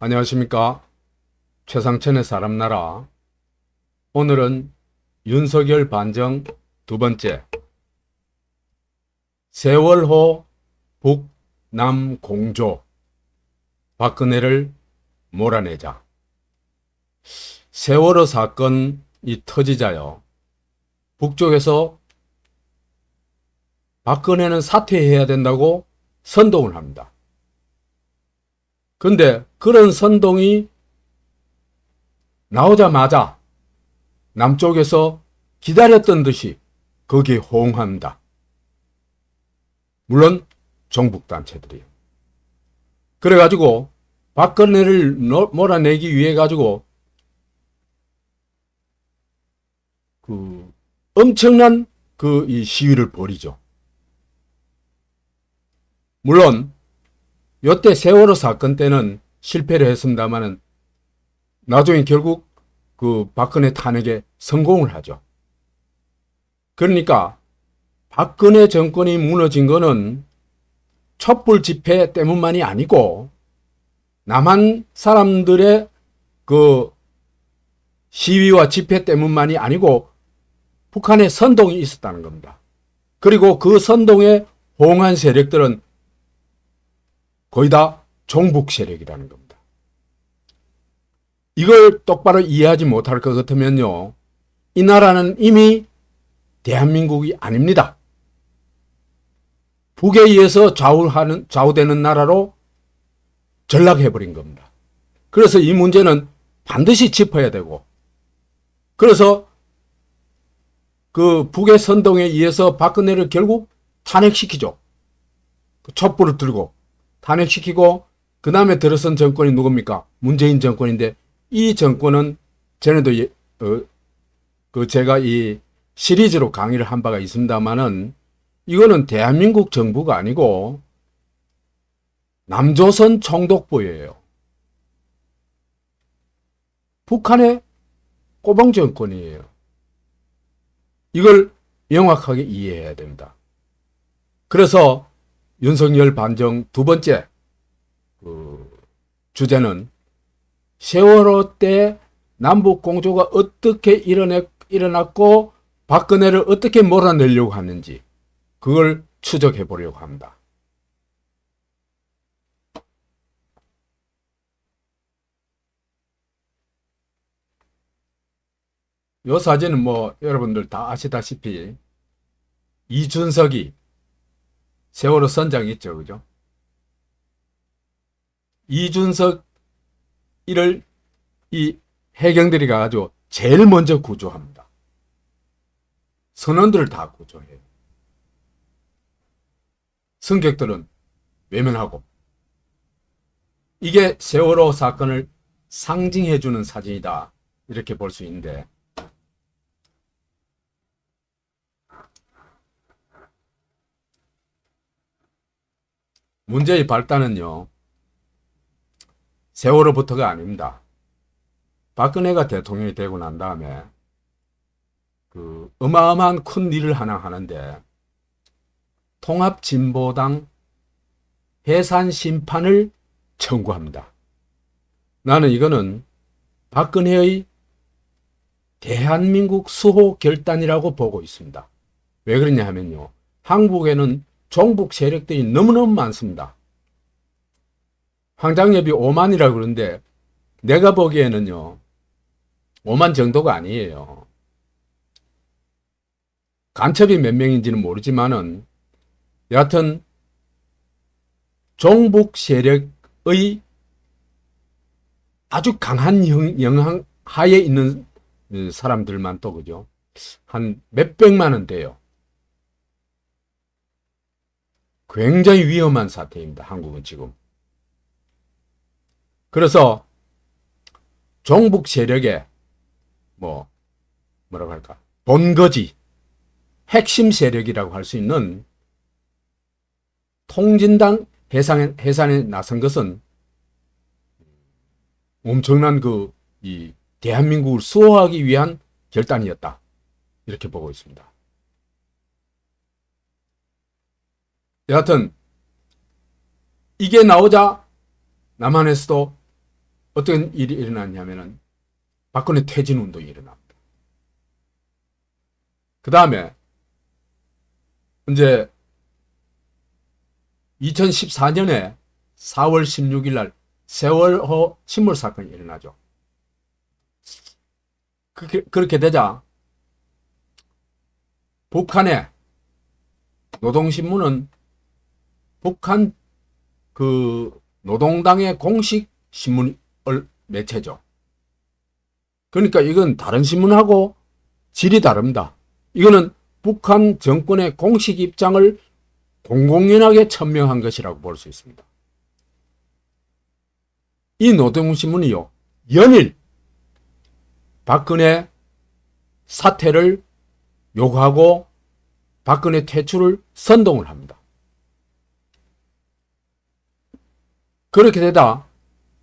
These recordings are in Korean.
안녕하십니까. 최상천의 사람나라. 오늘은 윤석열 반정 두 번째, 세월호 북남 공조, 박근혜를 몰아내자. 세월호 사건이 터지자요, 북쪽에서 박근혜는 사퇴해야 된다고 선동을 합니다. 근데 그런 선동이 나오자마자 남쪽에서 기다렸던 듯이 거기에 호응합니다. 물론 종북단체들이요. 그래가지고 박근혜를 몰아내기 위해 가지고 엄청난 이 시위를 벌이죠. 물론 요때 세월호 사건 때는 실패를 했습니다만은 나중에 결국 박근혜 탄핵에 성공을 하죠. 그러니까 박근혜 정권이 무너진 거는 촛불 집회 때문만이 아니고 남한 사람들의 시위와 집회 때문만이 아니고 북한의 선동이 있었다는 겁니다. 그리고 그 선동에 호응한 세력들은 거의 다 종북 세력이라는 겁니다. 이걸 똑바로 이해하지 못할 것 같으면요, 이 나라는 이미 대한민국이 아닙니다. 북에 의해서 좌우되는 나라로 전락해버린 겁니다. 그래서 이 문제는 반드시 짚어야 되고, 그래서 북의 선동에 의해서 박근혜를 결국 탄핵시키죠. 촛불을 들고 탄핵시키고, 그 다음에 들어선 정권이 누굽니까? 문재인 정권인데, 이 정권은 전에도 제가 이 시리즈로 강의를 한 바가 있습니다만은, 이거는 대한민국 정부가 아니고 남조선 총독부예요. 북한의 꼬봉 정권이에요. 이걸 명확하게 이해해야 됩니다. 그래서 윤석열 반정 두 번째 주제는 세월호 때 남북공조가 어떻게 일어났고 박근혜를 어떻게 몰아내려고 하는지, 그걸 추적해 보려고 합니다. 이 사진은 여러분들 다 아시다시피 이준석이 세월호 선장 있죠, 그죠? 이준석 이를 이 해경들이 가가지고 제일 먼저 구조합니다. 선원들을 다 구조해요. 승객들은 외면하고. 이게 세월호 사건을 상징해주는 사진이다, 이렇게 볼 수 있는데, 문제의 발단은요, 세월호부터가 아닙니다. 박근혜가 대통령이 되고 난 다음에 어마어마한 큰 일을 하나 하는데, 통합진보당 해산 심판을 청구합니다. 나는 이거는 박근혜의 대한민국 수호 결단이라고 보고 있습니다. 왜 그러냐 하면요, 한국에는 종북 세력들이 너무너무 많습니다. 황장엽이 5만이라고 그러는데 내가 보기에는요, 5만 정도가 아니에요. 간첩이 몇 명인지는 모르지만은 여하튼 종북 세력의 아주 강한 영향 하에 있는 사람들만 또, 그죠? 한 몇백만은 돼요. 굉장히 위험한 사태입니다, 한국은 지금. 그래서 종북 세력의 뭐라고 할까, 본거지, 핵심 세력이라고 할 수 있는 통진당 해산에 나선 것은 엄청난 이 대한민국을 수호하기 위한 결단이었다, 이렇게 보고 있습니다. 여하튼 이게 나오자 남한에서도 어떤 일이 일어났냐면은 박근혜 퇴진 운동이 일어납니다. 그 다음에 이제 2014년에 4월 16일 날 세월호 침몰 사건이 일어나죠. 그렇게 되자 북한의 노동신문은 북한 그 노동당의 공식 신문 매체죠. 그러니까 이건 다른 신문하고 질이 다릅니다. 이거는 북한 정권의 공식 입장을 공공연하게 천명한 것이라고 볼 수 있습니다. 이 노동신문이요, 연일 박근혜 사퇴를 요구하고 박근혜 퇴출을 선동을 합니다. 그렇게 되다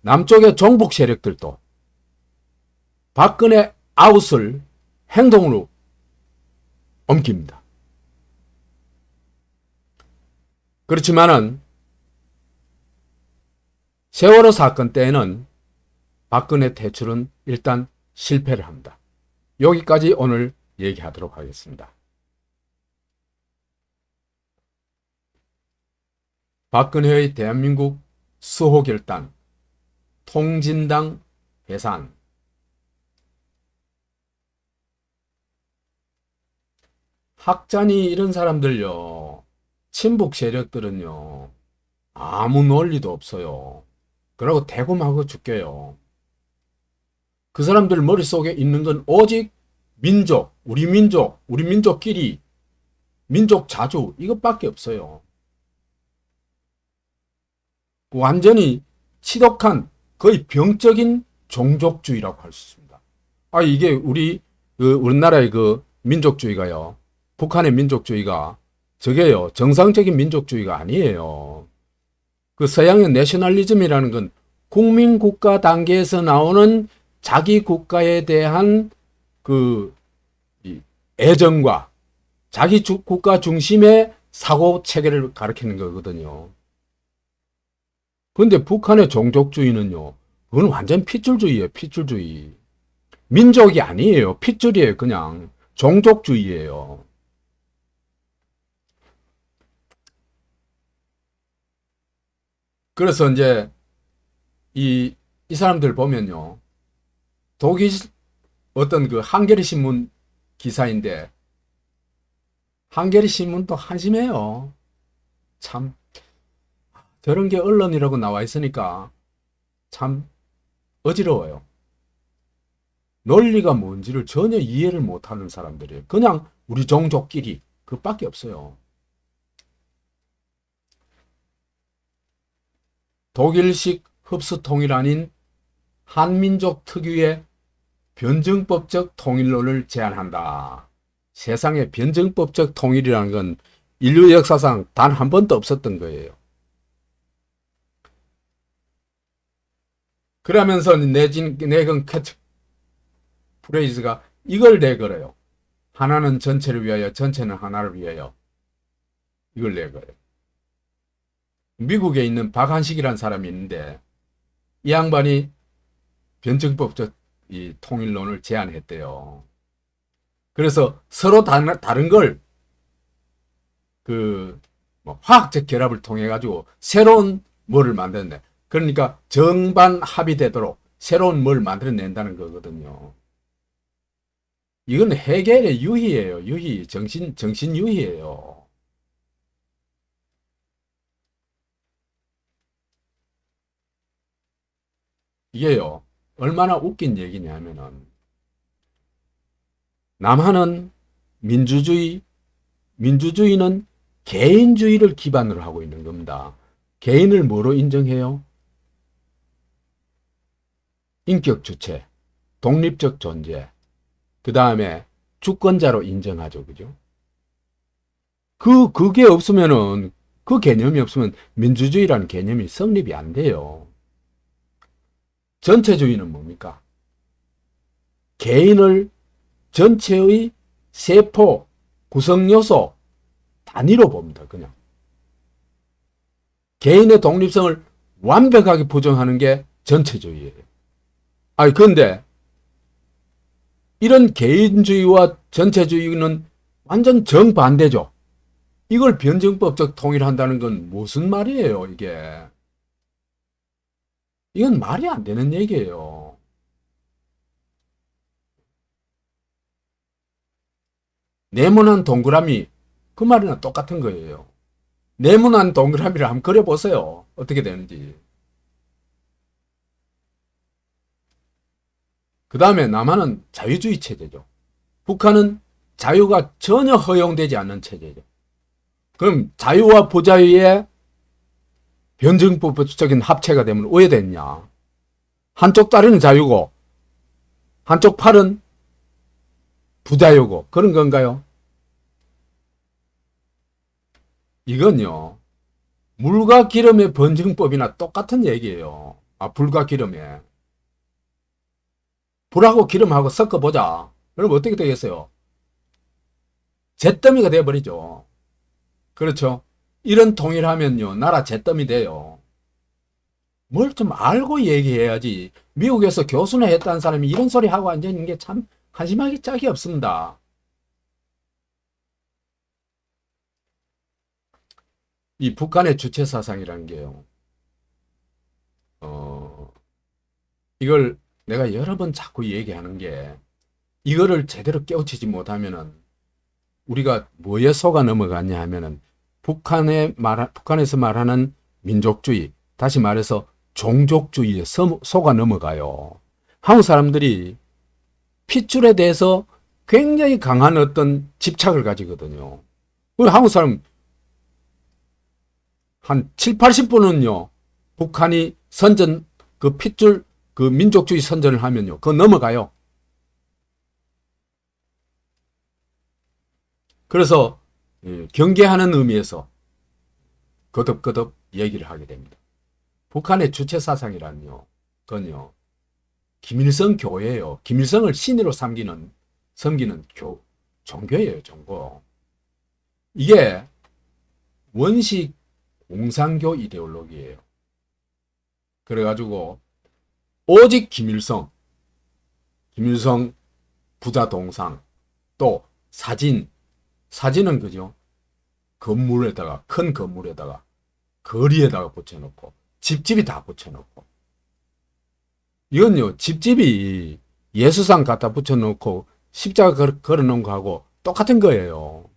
남쪽의 종북 세력들도 박근혜 아웃을 행동으로 옮깁니다. 그렇지만은 세월호 사건 때에는 박근혜 퇴출은 일단 실패를 합니다. 여기까지 오늘 얘기하도록 하겠습니다. 박근혜의 대한민국 수호결단, 통진당 해산. 학자니 이런 사람들요, 친북 세력들은요, 아무 논리도 없어요. 그러고 대금하고 죽게요. 그 사람들 머릿속에 있는 건 오직 민족, 우리 민족끼리, 민족 자주, 이것밖에 없어요. 완전히 치독한 거의 병적인 종족주의라고 할 수 있습니다. 이게 우리나라의 그 민족주의가요, 북한의 민족주의가 저게요, 정상적인 민족주의가 아니에요. 그 서양의 내셔널리즘이라는 건 국민국가 단계에서 나오는 자기 국가에 대한 그 애정과 자기 국가 중심의 사고 체계를 가리키는 거거든요. 근데 북한의 종족주의는요, 그건 완전 핏줄주의예요, 핏줄주의. 민족이 아니에요, 핏줄이에요, 그냥. 종족주의예요. 그래서 이제 이 사람들 보면요, 독일 어떤 그 한겨레 신문 기사인데, 한겨레 신문도 한심해요. 참 저런 게 언론이라고 나와 있으니까 참 어지러워요. 논리가 뭔지를 전혀 이해를 못하는 사람들이에요. 그냥 우리 종족끼리 그밖에 없어요. 독일식 흡수통일 아닌 한민족 특유의 변증법적 통일론을 제안한다. 세상에 변증법적 통일이라는 건 인류 역사상 단 한 번도 없었던 거예요. 그러면서 내건 캐치 프레이즈가 이걸 내걸어요. 하나는 전체를 위하여, 전체는 하나를 위하여. 이걸 내걸어요. 미국에 있는 박한식이라는 사람이 있는데, 이 양반이 변증법적 이 통일론을 제안했대요. 그래서 서로 다른 걸 화학적 결합을 통해 가지고 새로운 뭐를 만드는데, 그러니까 정반 합의되도록 새로운 뭘 만들어낸다는 거거든요. 이건 해겔의 유희예요. 유희, 정신 유희예요. 이게요, 얼마나 웃긴 얘기냐면은, 남한은 민주주의는 개인주의를 기반으로 하고 있는 겁니다. 개인을 뭐로 인정해요? 인격 주체, 독립적 존재, 그 다음에 주권자로 인정하죠. 그죠? 그게 없으면은, 그 개념이 없으면 민주주의라는 개념이 성립이 안 돼요. 전체주의는 뭡니까? 개인을 전체의 세포, 구성요소, 단위로 봅니다. 그냥. 개인의 독립성을 완벽하게 부정하는 게 전체주의예요. 아니, 근데 이런 개인주의와 전체주의는 완전 정반대죠. 이걸 변증법적 통일한다는 건 무슨 말이에요, 이게. 이건 말이 안 되는 얘기예요. 네모난 동그라미, 그 말이나 똑같은 거예요. 네모난 동그라미를 한번 그려보세요. 어떻게 되는지. 그 다음에 남한은 자유주의 체제죠. 북한은 자유가 전혀 허용되지 않는 체제죠. 그럼 자유와 부자유의 변증법적인 합체가 되면 오해됐냐? 한쪽 다리는 자유고 한쪽 팔은 부자유고 그런 건가요? 이건요. 물과 기름의 번증법이나 똑같은 얘기예요. 아, 불과 기름에. 불하고 기름하고 섞어보자. 그럼 어떻게 되겠어요? 잿더미가 되어버리죠. 그렇죠? 이런 통일하면요. 나라 잿더미 돼요. 뭘 좀 알고 얘기해야지. 미국에서 교수나 했다는 사람이 이런 소리 하고 앉아있는 게 참 한심하기 짝이 없습니다. 이 북한의 주체사상이라는 게요. 어, 이걸 내가 여러 번 자꾸 얘기하는 게 이거를 제대로 깨우치지 못하면은 우리가 뭐에 속아 넘어가냐 하면은 북한에서 말하는 민족주의, 다시 말해서 종족주의에 속아 넘어가요. 한국 사람들이 핏줄에 대해서 굉장히 강한 어떤 집착을 가지거든요. 한국 사람 한 7, 80%는요, 북한이 선전, 그 핏줄, 그 민족주의 선전을 하면요, 그거 넘어가요. 그래서 경계하는 의미에서 거듭거듭 얘기를 하게 됩니다. 북한의 주체사상이란요, 그건요, 김일성 교회예요. 김일성을 신으로 섬기는 종교예요, 종교. 이게 원시 공산교 이데올로기예요. 그래가지고 오직 김일성 부자 동상, 또 사진은 그죠? 건물에다가, 큰 건물에다가, 거리에다가 붙여놓고, 집집이 다 붙여놓고. 이건요, 집집이 예수상 갖다 붙여놓고, 십자가 걸어놓은 거하고 똑같은 거예요.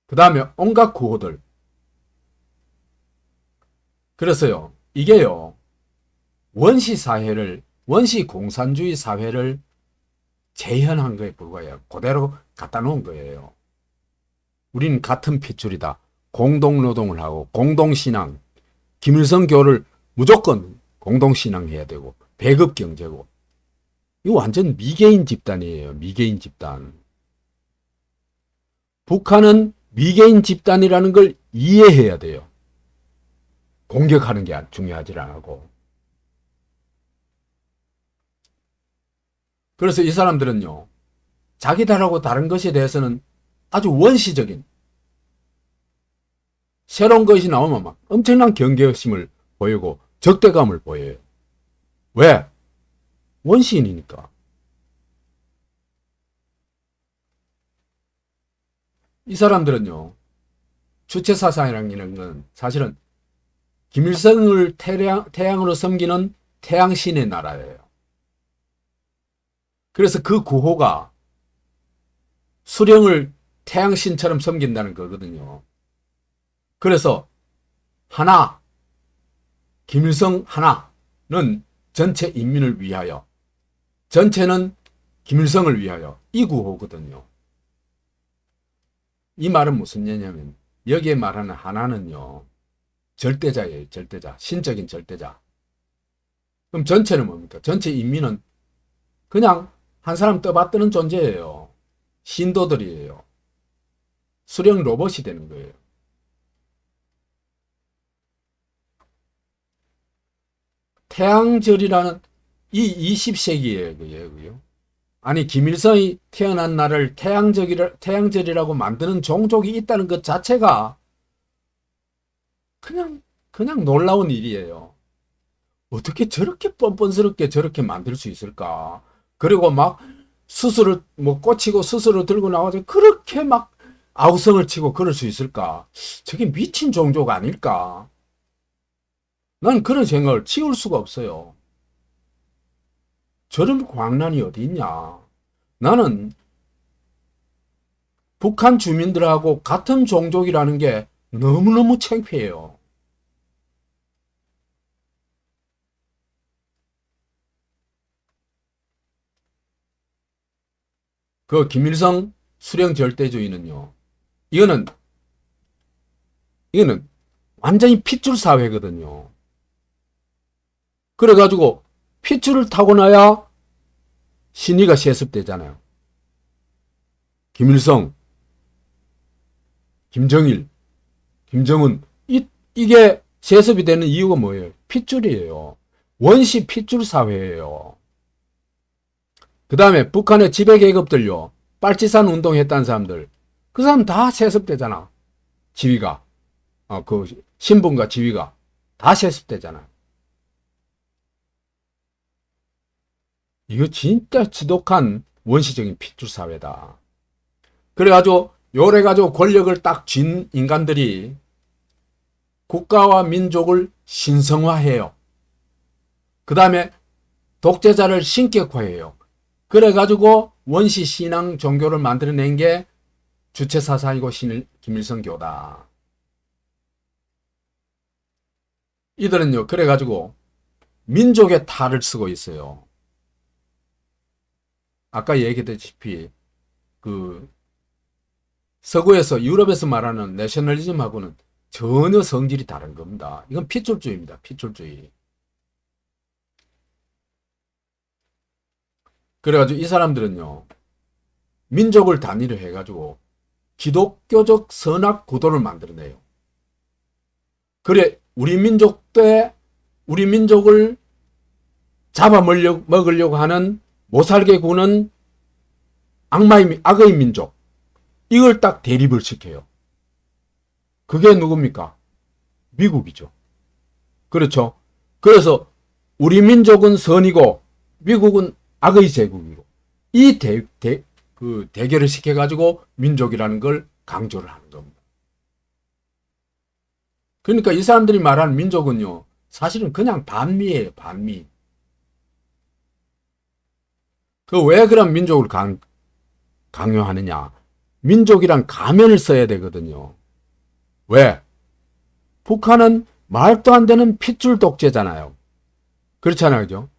그 다음에 온갖 구호들. 그래서요, 이게요, 원시 공산주의 사회를 재현한 거에 불과해요. 그대로 갖다 놓은 거예요. 우리는 같은 핏줄이다. 공동노동을 하고, 공동신앙. 김일성교를 무조건 공동신앙해야 되고, 배급경제고. 이거 완전 미개인 집단이에요. 미개인 집단. 북한은 미개인 집단이라는 걸 이해해야 돼요. 공격하는 게 중요하지 않고. 그래서 이 사람들은요, 자기들하고 다른 것에 대해서는 아주 원시적인, 새로운 것이 나오면 막 엄청난 경계심을 보이고 적대감을 보여요. 왜? 원시인이니까. 이 사람들은요, 주체사상이라는 건 사실은 김일성을 태양으로 섬기는 태양신의 나라예요. 그래서 그 구호가 수령을 태양신처럼 섬긴다는 거거든요. 그래서 하나, 김일성 하나는 전체 인민을 위하여, 전체는 김일성을 위하여, 이 구호거든요. 이 말은 무슨 얘기냐면 여기에 말하는 하나는요, 절대자예요. 절대자. 신적인 절대자. 그럼 전체는 뭡니까? 전체 인민은 그냥 한 사람 떠받드는 존재예요. 신도들이에요. 수령 로봇이 되는 거예요. 태양절이라는 이 20세기에 그예요. 아니 김일성이 태어난 날을 태양절이라고 만드는 종족이 있다는 것 자체가 그냥 그냥 놀라운 일이에요. 어떻게 저렇게 뻔뻔스럽게 저렇게 만들 수 있을까? 그리고 막 스스로 뭐 꽂히고 스스로 들고 나와서 그렇게 막 아우성을 치고 그럴 수 있을까? 저게 미친 종교가 아닐까? 난 그런 생각을 지울 수가 없어요. 저런 광란이 어디 있냐? 나는 북한 주민들하고 같은 종족이라는 게 너무너무 창피해요. 그 김일성 수령 절대주의는요. 이거는 완전히 핏줄 사회거든요. 그래가지고 핏줄을 타고 나야 신의가 세습되잖아요. 김일성, 김정일, 김정은 이게 세습이 되는 이유가 뭐예요? 핏줄이에요. 원시 핏줄 사회예요. 그 다음에 북한의 지배계급들요. 빨치산 운동했다는 사람들. 그 사람 다 세습되잖아. 지위가. 그 신분과 지위가 다 세습되잖아. 이거 진짜 지독한 원시적인 핏줄 사회다. 그래가지고 요래가지고 권력을 딱 쥔 인간들이 국가와 민족을 신성화해요. 그 다음에 독재자를 신격화해요. 그래가지고 원시 신앙 종교를 만들어낸 게 주체사상이고 김일성교다. 이들은요, 그래가지고 민족의 탈을 쓰고 있어요. 아까 얘기했다시피 그 서구에서 유럽에서 말하는 내셔널리즘하고는 전혀 성질이 다른 겁니다. 이건 핏줄주의입니다. 핏줄주의. 그래가지고 이 사람들은요, 민족을 단위로 해가지고 기독교적 선악 구도를 만들어내요. 그래 우리 민족을 잡아먹으려고 하는 못살게 구는 악의 민족, 이걸 딱 대립을 시켜요. 그게 누굽니까? 미국이죠. 그렇죠. 그래서 우리 민족은 선이고 미국은 악의 제국이고, 이 대결을 시켜가지고 민족이라는 걸 강조를 하는 겁니다. 그러니까 이 사람들이 말하는 민족은요, 사실은 그냥 반미예요. 반미. 그 왜 그런 민족을 강요하느냐? 민족이란 가면을 써야 되거든요. 왜? 북한은 말도 안 되는 핏줄 독재잖아요. 그렇잖아요. 그죠?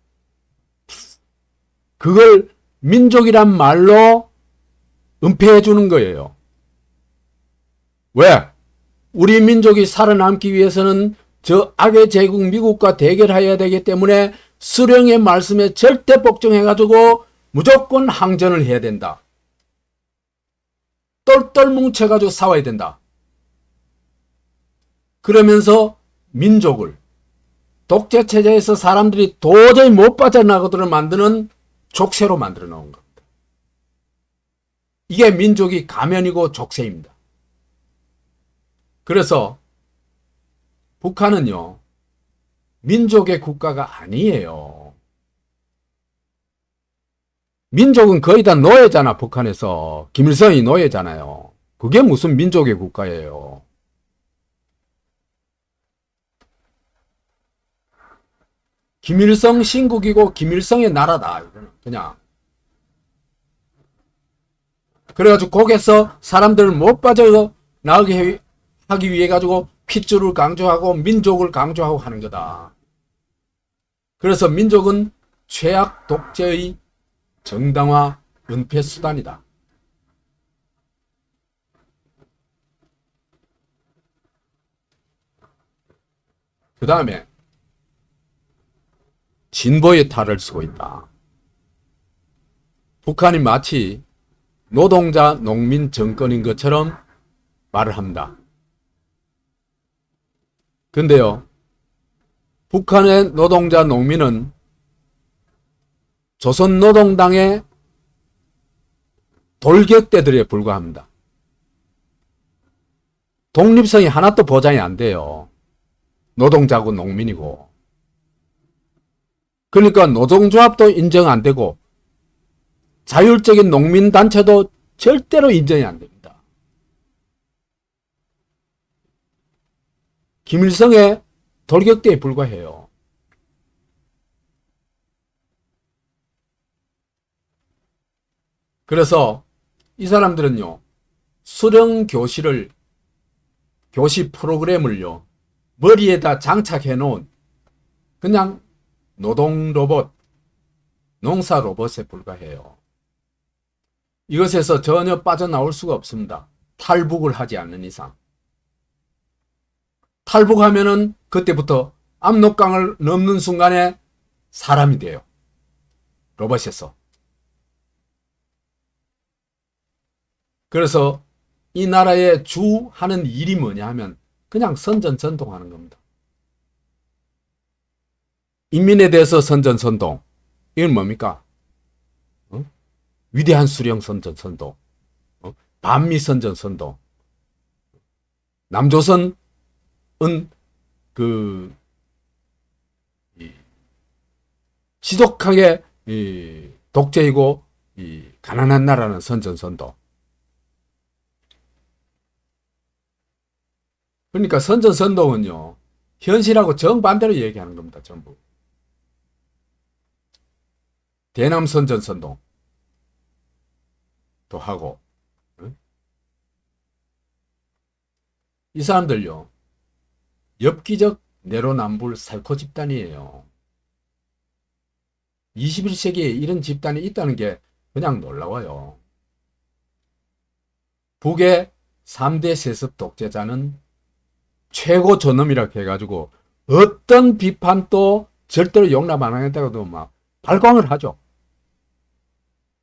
그걸 민족이란 말로 은폐해 주는 거예요. 왜? 우리 민족이 살아남기 위해서는 저 악의 제국 미국과 대결해야 되기 때문에 수령의 말씀에 절대 복종해가지고 무조건 항전을 해야 된다. 똘똘 뭉쳐가지고 싸워야 된다. 그러면서 민족을 독재체제에서 사람들이 도저히 못 빠져나가도록 만드는 족쇄로 만들어 놓은 겁니다. 이게 민족이 가면이고 족쇄입니다. 그래서 북한은요, 민족의 국가가 아니에요. 민족은 거의 다 노예잖아. 북한에서 김일성이 노예잖아요. 그게 무슨 민족의 국가예요. 김일성 신국이고 김일성의 나라다. 그냥. 그래가지고 거기서 사람들을 못 빠져나가게 하기 위해 가지고 핏줄을 강조하고 민족을 강조하고 하는 거다. 그래서 민족은 최악 독재의 정당화 은폐 수단이다. 그 다음에 진보의 탈을 쓰고 있다. 북한이 마치 노동자 농민 정권인 것처럼 말을 합니다. 근데요, 북한의 노동자 농민은 조선노동당의 돌격대들에 불과합니다. 독립성이 하나도 보장이 안 돼요. 노동자고 농민이고. 그러니까 노동조합도 인정 안 되고 자율적인 농민단체도 절대로 인정이 안 됩니다. 김일성의 돌격대에 불과해요. 그래서 이 사람들은요, 수령 교실 프로그램을요, 머리에다 장착해 놓은 그냥 노동 로봇, 농사 로봇에 불과해요. 이것에서 전혀 빠져나올 수가 없습니다. 탈북을 하지 않는 이상. 탈북하면은 그때부터 압록강을 넘는 순간에 사람이 돼요. 로봇에서. 그래서 이 나라의 주 하는 일이 뭐냐 하면 그냥 선전선동하는 겁니다. 인민에 대해서 선전선동. 이건 뭡니까? 위대한 수령 선전선동. 반미 선전선동. 남조선은 지독하게 독재이고 가난한 나라는 선전선동. 그러니까 선전선동은요, 현실하고 정반대로 얘기하는 겁니다. 전부. 대남 선전선동 또 하고. 이 사람들요, 엽기적 내로남불 사이코 집단이에요. 21세기에 이런 집단이 있다는 게 그냥 놀라워요. 북의 3대 세습 독재자는 최고 존엄이라고 해가지고 어떤 비판도 절대로 용납 안 하겠다고도 막 발광을 하죠.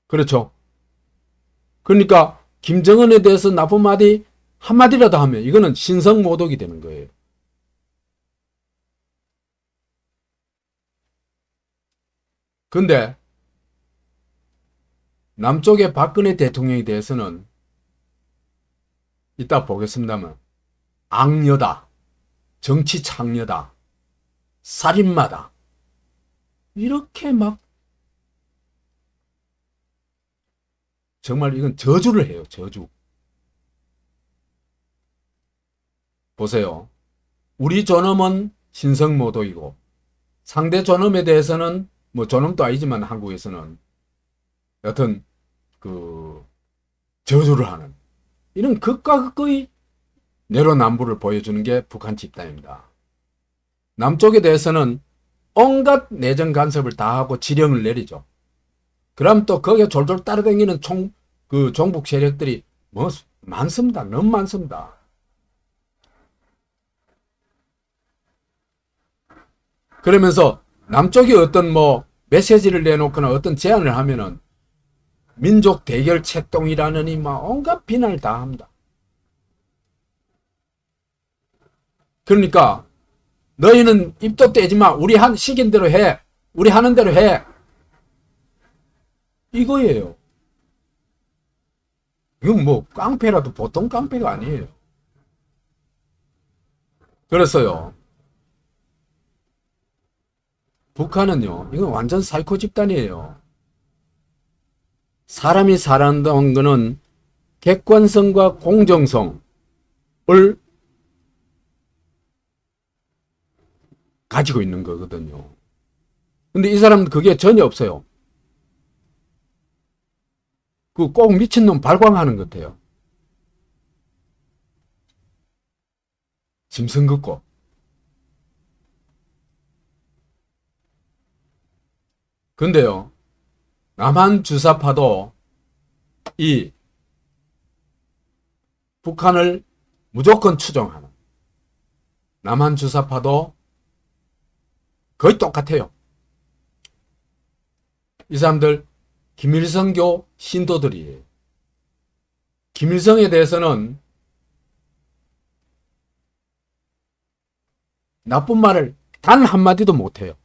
그렇죠. 그러니까 김정은에 대해서 나쁜 말이 한마디라도 하면 이거는 신성모독이 되는 거예요. 근데 남쪽의 박근혜 대통령에 대해서는 이따 보겠습니다만 악녀다, 정치 창녀다, 살인마다, 이렇게 막 정말 이건 저주를 해요. 저주. 보세요. 우리 존엄은 신성모독이고 상대 존엄에 대해서는 뭐 존엄도 아니지만 한국에서는 여튼 저주를 하는 이런 극과 극의 내로남불을 보여주는 게 북한 집단입니다. 남쪽에 대해서는 온갖 내정 간섭을 다 하고 지령을 내리죠. 그럼 또 거기에 졸졸 따라다니는 종북 세력들이 뭐 많습니다. 너무 많습니다. 그러면서 남쪽이 어떤 뭐 메시지를 내놓거나 어떤 제안을 하면은 민족 대결 책동이라느니 막 온갖 비난을 다 합니다. 그러니까 너희는 입도 떼지 마. 우리 시킨 대로 해. 우리 하는 대로 해. 이거예요. 이건 뭐 깡패라도 보통 깡패가 아니에요. 그래서요, 북한은요, 이건 완전 사이코 집단이에요. 사람이 살아간다는 것은 객관성과 공정성을 가지고 있는 거거든요. 근데 이 사람은 그게 전혀 없어요. 꼭 미친놈 발광하는 것 같아요. 짐승 긋고. 근데요, 남한 주사파도 이 북한을 무조건 추종하는 남한 주사파도 거의 똑같아요. 이 사람들 김일성교 신도들이에요. 김일성에 대해서는 나쁜 말을 단 한마디도 못해요.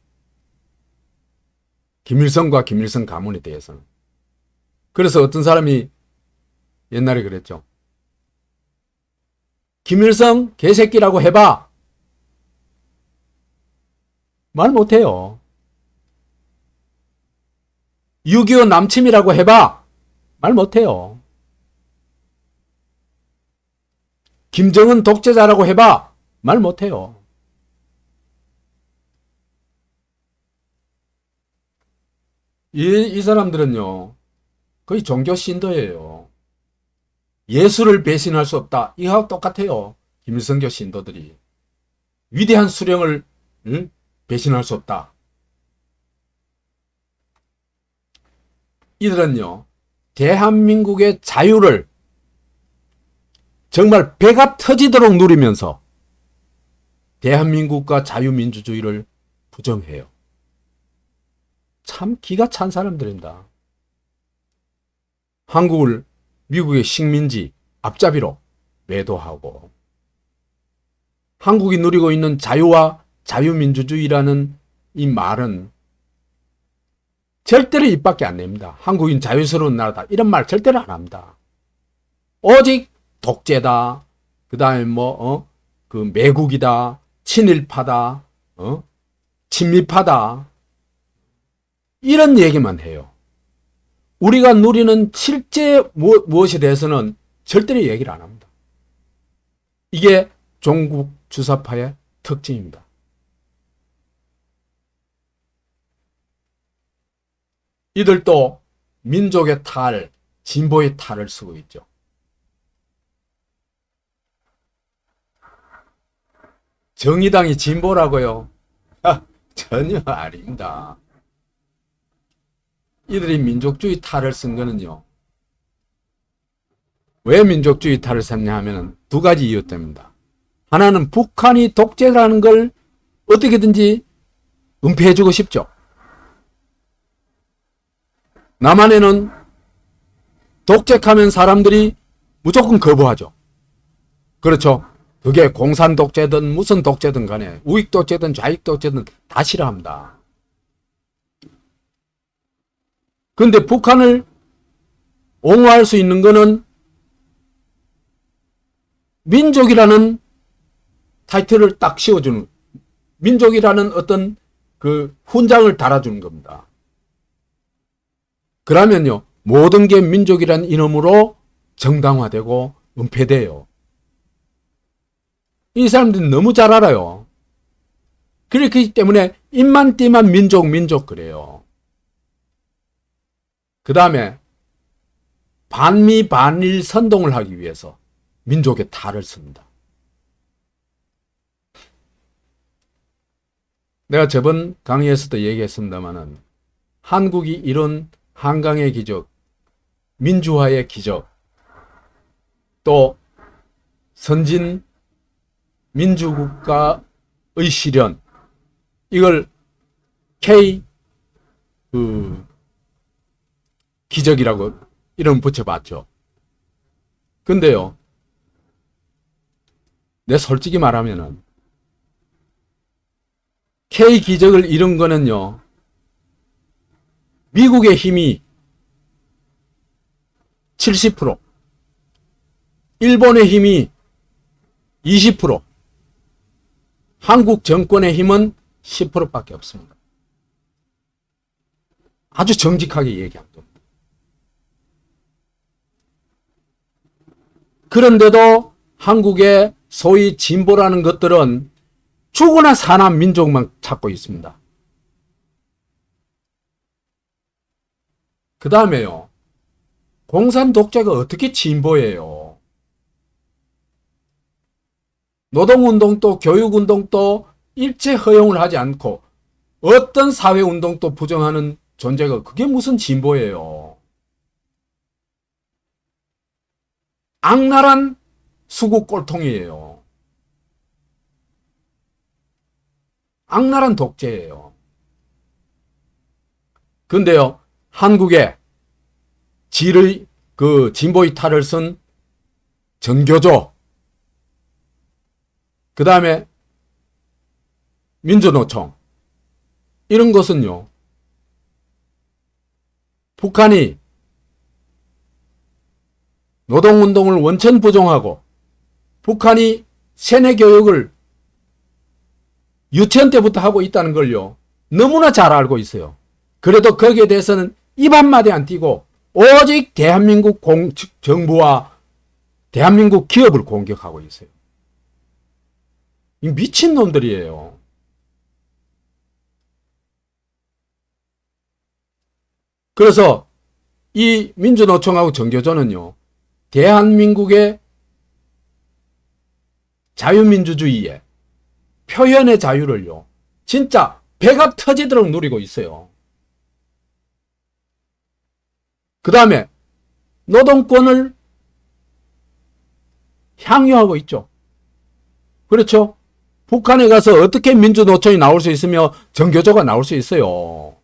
김일성과 김일성 가문에 대해서는. 그래서 어떤 사람이 옛날에 그랬죠. 김일성 개새끼라고 해봐. 말 못해요. 6.25 남침이라고 해봐. 말 못해요. 김정은 독재자라고 해봐. 말 못해요. 이 사람들은요, 거의 종교 신도예요. 예수를 배신할 수 없다. 이거하고 똑같아요. 김일성교 신도들이. 위대한 수령을 배신할 수 없다. 이들은요, 대한민국의 자유를 정말 배가 터지도록 누리면서 대한민국과 자유민주주의를 부정해요. 참 기가 찬 사람들입니다. 한국을 미국의 식민지 앞잡이로 매도하고 한국이 누리고 있는 자유와 자유민주주의라는 이 말은 절대로 입 밖에 안 냅니다. 한국인 자유스러운 나라다. 이런 말 절대로 안 합니다. 오직 독재다. 그 다음에 그 매국이다. 친일파다. 친미파다. 이런 얘기만 해요. 우리가 누리는 실제 무엇에 대해서는 절대로 얘기를 안 합니다. 이게 종북 주사파의 특징입니다. 이들도 민족의 탈, 진보의 탈을 쓰고 있죠. 정의당이 진보라고요? 전혀 아닙니다. 이들이 민족주의 탈을 쓴 거는요. 왜 민족주의 탈을 썼냐 하면 두 가지 이유 때문입니다. 하나는 북한이 독재라는 걸 어떻게든지 은폐해주고 싶죠. 남한에는 독재하면 사람들이 무조건 거부하죠. 그렇죠. 그게 공산 독재든 무슨 독재든 간에 우익 독재든 좌익 독재든 다 싫어합니다. 근데 북한을 옹호할 수 있는 거는 민족이라는 타이틀을 딱 씌워주는, 민족이라는 어떤 그 훈장을 달아주는 겁니다. 그러면요, 모든 게 민족이라는 이름으로 정당화되고 은폐돼요. 이 사람들이 너무 잘 알아요. 그렇기 때문에 입만 띄면 민족 그래요. 그 다음에 반미 반일 선동을 하기 위해서 민족의 탈을 씁니다. 내가 저번 강의에서도 얘기했습니다마는 한국이 이룬 한강의 기적, 민주화의 기적, 또 선진 민주국가의 실현, 이걸 K 기적이라고 이름 붙여봤죠. 근데요, 내 솔직히 말하면은 K 기적을 이룬 거는요, 미국의 힘이 70%, 일본의 힘이 20%, 한국 정권의 힘은 10%밖에 없습니다. 아주 정직하게 얘기한 겁니다. 그런데도 한국의 소위 진보라는 것들은 죽어나 사나 민족만 찾고 있습니다. 그 다음에요, 공산 독재가 어떻게 진보예요? 노동운동도 교육운동도 일체 허용을 하지 않고 어떤 사회운동도 부정하는 존재가 그게 무슨 진보예요? 악랄한 수구 꼴통이에요. 악랄한 독재예요. 근데요, 한국에 질의 그 진보의 탈을 쓴 전교조, 그 다음에 민주노총, 이런 것은요, 북한이 노동운동을 원천 부정하고 북한이 세뇌교육을 유치원 때부터 하고 있다는 걸요. 너무나 잘 알고 있어요. 그래도 거기에 대해서는 입 한마디 안 띄고 오직 대한민국 정부와 대한민국 기업을 공격하고 있어요. 이 미친놈들이에요. 그래서 이 민주노총하고 정교조는요, 대한민국의 자유민주주의에 표현의 자유를요, 진짜 배가 터지도록 누리고 있어요. 그 다음에 노동권을 향유하고 있죠. 그렇죠? 북한에 가서 어떻게 민주노총이 나올 수 있으며 정교조가 나올 수 있어요.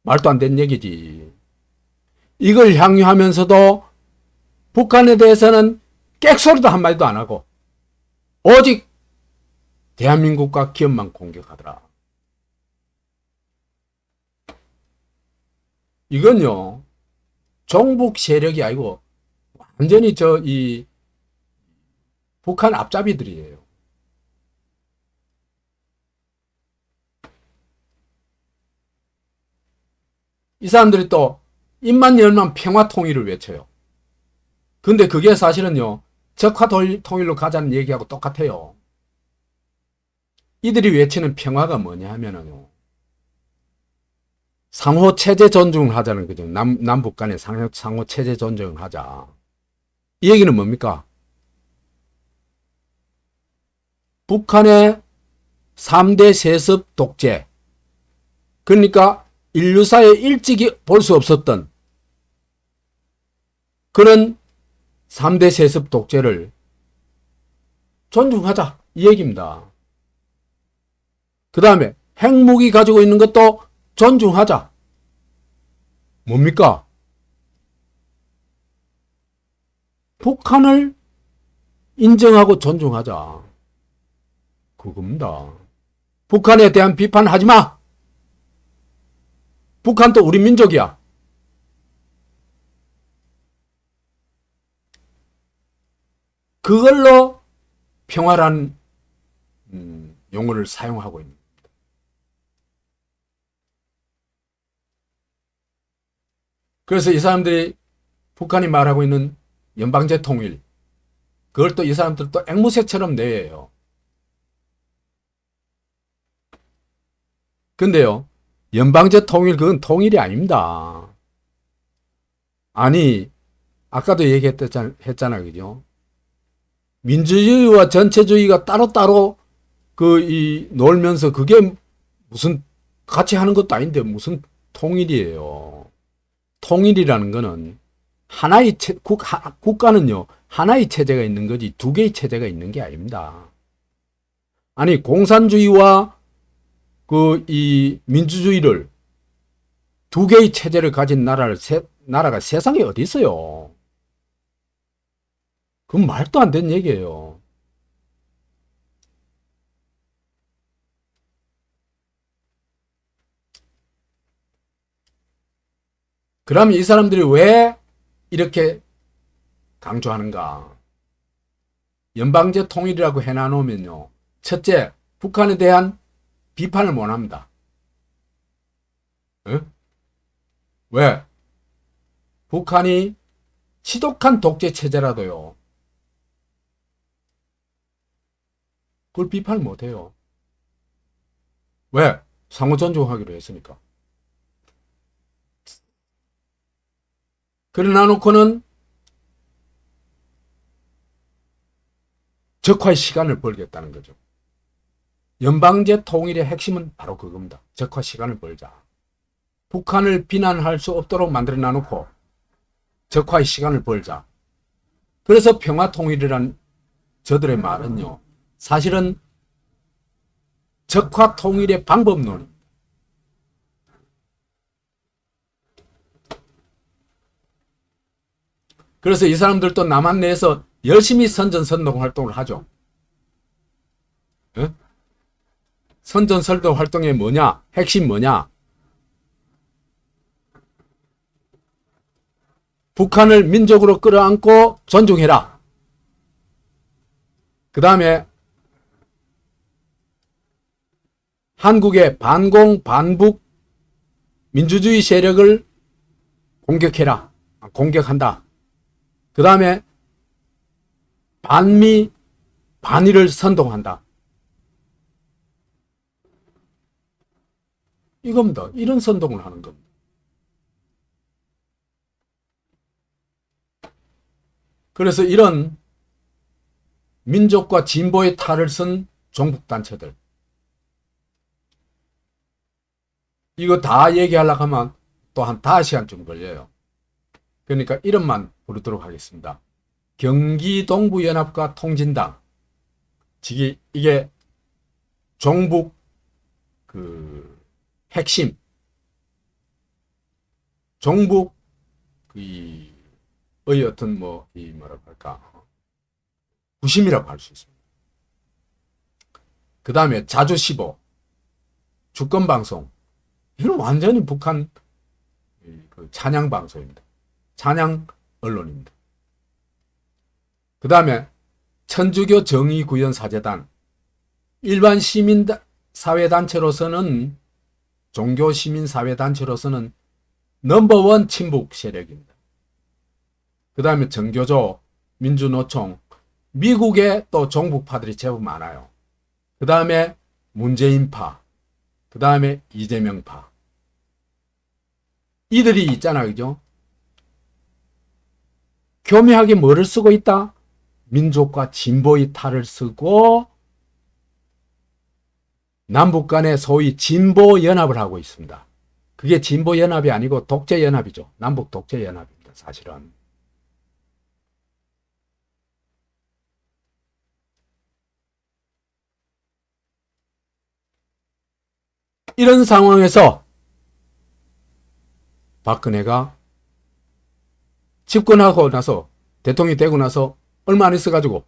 말도 안 되는 얘기지. 이걸 향유하면서도 북한에 대해서는 객소리도 한마디도 안 하고 오직 대한민국과 기업만 공격하더라. 이건요, 종북 세력이 아니고 완전히 이 북한 앞잡이들이에요. 이 사람들이 또 입만 열면 평화 통일을 외쳐요. 근데 그게 사실은요, 적화 통일로 가자는 얘기하고 똑같아요. 이들이 외치는 평화가 뭐냐 하면은요, 상호 체제 존중을 하자는 거죠. 남북 간의 상호 체제 존중을 하자. 이 얘기는 뭡니까? 북한의 3대 세습 독재. 그러니까 인류사에 일찍이 볼 수 없었던 그런 3대 세습 독재를 존중하자. 이 얘기입니다. 그 다음에 핵무기 가지고 있는 것도 존중하자. 뭡니까? 북한을 인정하고 존중하자. 그겁니다. 북한에 대한 비판하지 마. 북한도 우리 민족이야. 그걸로 평화란 용어를 사용하고 있는. 그래서 이 사람들이 북한이 말하고 있는 연방제 통일, 그걸 또 이 사람들 또 앵무새처럼 내요. 근데요, 연방제 통일, 그건 통일이 아닙니다. 아니, 아까도 얘기했잖아요. 그죠? 민주주의와 전체주의가 따로따로 놀면서 그게 무슨 같이 하는 것도 아닌데 무슨 통일이에요. 통일이라는 거는 하나의 국가는요, 하나의 체제가 있는 거지 두 개의 체제가 있는 게 아닙니다. 아니, 공산주의와 이 민주주의를 두 개의 체제를 가진 나라가 세상에 어디 있어요? 그건 말도 안 되는 얘기예요. 그러면 이 사람들이 왜 이렇게 강조하는가? 연방제 통일이라고 해놔놓으면요, 첫째, 북한에 대한 비판을 못합니다. 에? 왜? 북한이 지독한 독재 체제라도요, 그걸 비판을 못해요. 왜? 상호 존중하기로 했으니까. 그러나 놓고는 적화의 시간을 벌겠다는 거죠. 연방제 통일의 핵심은 바로 그겁니다. 적화 시간을 벌자. 북한을 비난할 수 없도록 만들어 놔놓고 적화의 시간을 벌자. 그래서 평화통일이란 저들의 말은요, 사실은 적화통일의 방법론. 그래서 이 사람들도 남한 내에서 열심히 선전선동 활동을 하죠. 에? 선전선동 활동의 뭐냐? 핵심 뭐냐? 북한을 민족으로 끌어안고 존중해라. 그 다음에 한국의 반공 반북 민주주의 세력을 공격해라. 공격한다. 그 다음에 반미 반일을 선동한다. 이겁니다. 이런 선동을 하는 겁니다. 그래서 이런 민족과 진보의 탈을 쓴 종북단체들, 이거 다 얘기하려고 하면 또 한 5시간쯤 걸려요. 그러니까 이름만 부르도록 하겠습니다. 경기동부연합과 통진당. 이게 종북 핵심, 종북의 어떤 뭐라고 할까, 구심이라고 할 수 있습니다. 그 다음에 자주15, 주권방송. 이건 완전히 북한 찬양 방송입니다. 찬양 언론입니다. 그 다음에 천주교 정의구현사재단. 일반 시민사회단체로서는, 종교시민사회단체로서는 넘버원 친북 세력입니다. 그 다음에 정교조, 민주노총, 미국에 또 종북파들이 제법 많아요. 그 다음에 문재인파, 그 다음에 이재명파. 이들이 있잖아, 그죠? 교묘하게 뭐를 쓰고 있다? 민족과 진보의 탈을 쓰고 남북 간에 소위 진보연합을 하고 있습니다. 그게 진보연합이 아니고 독재연합이죠. 남북 독재연합입니다, 사실은. 이런 상황에서 박근혜가 집권하고 나서, 대통령이 되고 나서 얼마 안 있어가지고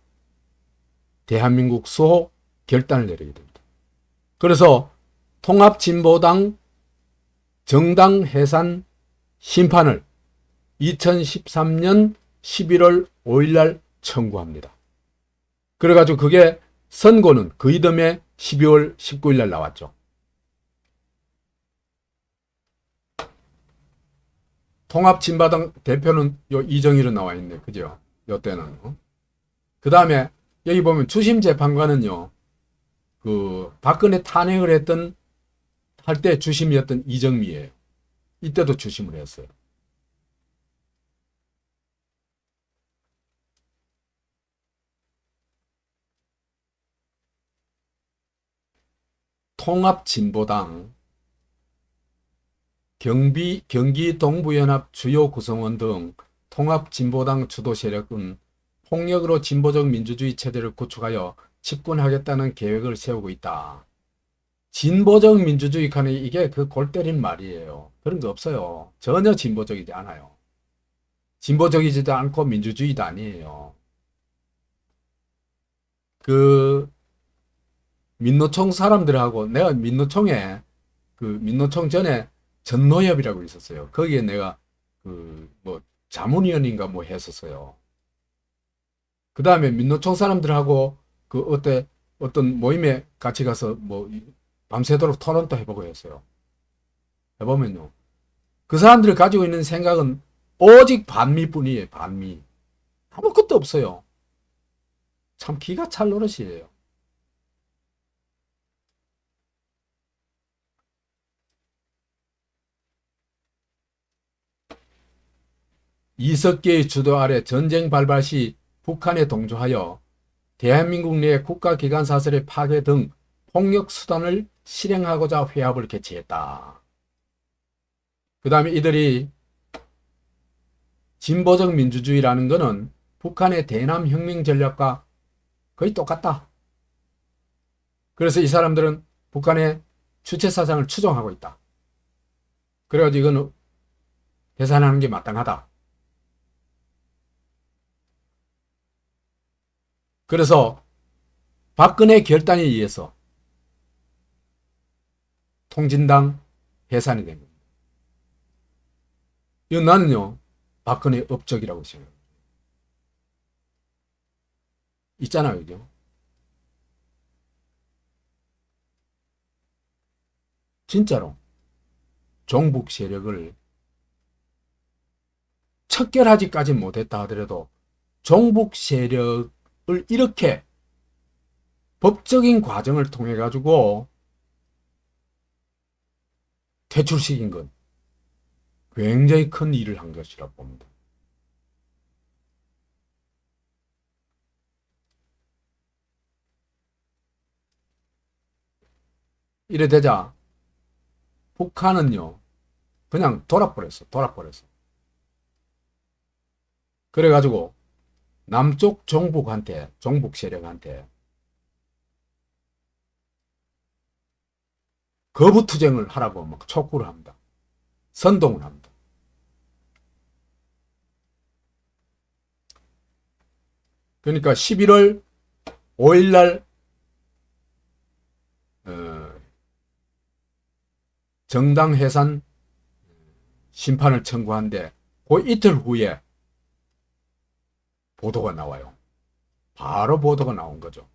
대한민국 수호 결단을 내리게 됩니다. 그래서 통합진보당 정당 해산 심판을 2013년 11월 5일날 청구합니다. 그래가지고 그게 선고는 그 이듬해 12월 19일날 나왔죠. 통합진보당 대표는 요 이정희로 나와 있네. 그죠? 요때는. 그 다음에 여기 보면 주심재판관은요, 박근혜 탄핵을 할 때 주심이었던 이정미예요. 이때도 주심을 했어요. 통합진보당, 경기 동부연합 주요 구성원 등 통합진보당 주도 세력은 폭력으로 진보적 민주주의 체제를 구축하여 집권하겠다는 계획을 세우고 있다. 진보적 민주주의 칸에 이게 골 때린 말이에요. 그런 거 없어요. 전혀 진보적이지 않아요. 진보적이지도 않고 민주주의도 아니에요. 민노총 사람들하고, 내가 민노총에, 민노총 전에 전노협이라고 있었어요. 거기에 내가 자문위원인가 했었어요. 그 다음에 민노총 사람들하고 어떤 모임에 같이 가서 밤새도록 토론도 해보고 했어요. 해보면요, 그 사람들이 가지고 있는 생각은 오직 반미뿐이에요. 반미. 아무것도 없어요. 참 기가 찰 노릇이에요. 이석계의 주도 아래 전쟁 발발 시 북한에 동조하여 대한민국 내 국가기관 사설의 파괴 등 폭력 수단을 실행하고자 회합을 개최했다. 그 다음에 이들이 진보적 민주주의라는 것은 북한의 대남 혁명 전략과 거의 똑같다. 그래서 이 사람들은 북한의 주체사상을 추종하고 있다. 그래가지고 이건 해산하는 게 마땅하다. 그래서 박근혜 결단에 의해서 통진당 해산이 된 겁니다. 이건 나는요, 박근혜 업적이라고 생각합니다. 있잖아요, 그죠? 진짜로 종북 세력을 척결하지까지 못했다 하더라도 종북 세력을 이렇게 법적인 과정을 통해 가지고 퇴출시킨 건 굉장히 큰 일을 한 것이라고 봅니다. 이래 되자 북한은요 그냥 돌아버렸어. 그래가지고 남쪽 종북 세력한테 거부투쟁을 하라고 막 촉구를 합니다. 선동을 합니다. 그러니까 11월 5일 날 정당 해산 심판을 청구한데 그 이틀 후에 보도가 나와요. 바로 보도가 나온 거죠.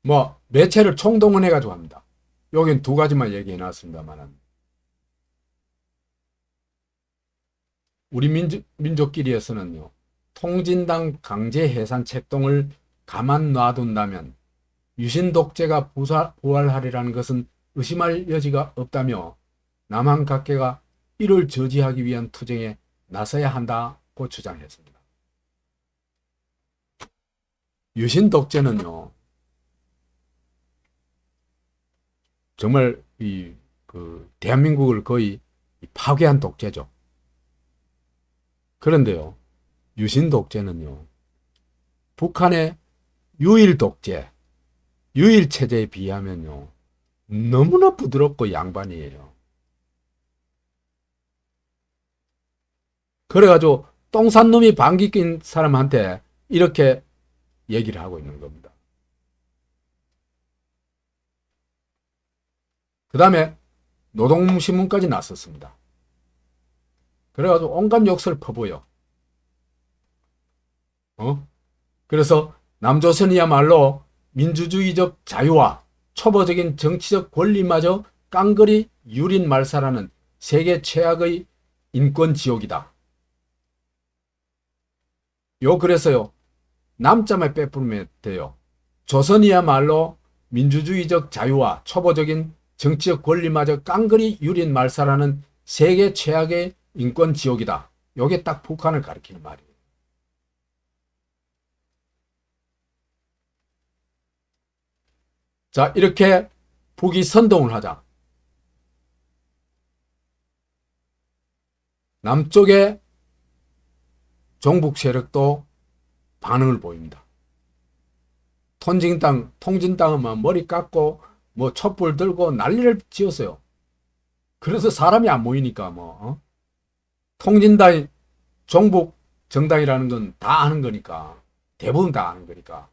뭐 매체를 총동원해 가지고 합니다. 여긴 두 가지만 얘기해 놨습니다만은 우리 민족끼리에서는요. 통진당 강제 해산 책동을 가만 놔둔다면 유신 독재가 부활하리라는 것은 의심할 여지가 없다며 남한 각계가 이를 저지하기 위한 투쟁에 나서야 한다고 주장했습니다. 유신 독재는요. 정말 대한민국을 거의 파괴한 독재죠. 그런데요. 유신 독재는요. 북한의 유일 독재, 유일 체제에 비하면요. 너무나 부드럽고 양반이에요. 그래가지고 똥 싼 놈이 방귀 낀 사람한테 이렇게 얘기를 하고 있는 겁니다. 그 다음에 노동신문까지 났었습니다. 그래가지고 온갖 욕설을 퍼부어요. 그래서 남조선이야말로 민주주의적 자유와 초보적인 정치적 권리마저 깡그리 유린 말살하는 세계 최악의 인권 지옥이다. 그래서요. 남자만 빼부르면 돼요. 조선이야말로 민주주의적 자유와 초보적인 정치적 권리마저 깡그리 유린 말살하는 세계 최악의 인권 지옥이다. 요게 딱 북한을 가리키는 말이에요. 자, 이렇게 북이 선동을 하자. 남쪽의 종북 세력도 반응을 보입니다. 통진당은 막 머리 깎고 뭐 촛불 들고 난리를 지었어요. 그래서 사람이 안 모이니까 통진당 종북 정당이라는 건 다 아는 거니까 대부분 다 아는 거니까.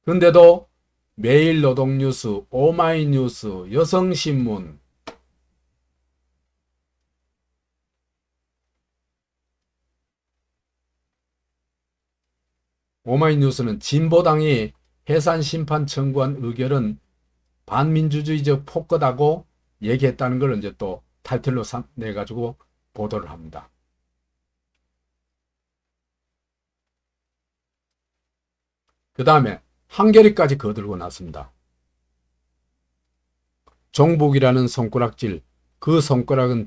그런데도 매일노동뉴스, 오마이뉴스, 여성신문 오마이뉴스는 진보당이 해산 심판 청구한 의결은 반민주주의적 폭거다고 얘기했다는 걸 이제 또 타이틀로 내가지고 보도를 합니다. 그 다음에 한겨레까지 거들고 났습니다. 종북이라는 손가락질, 그 손가락은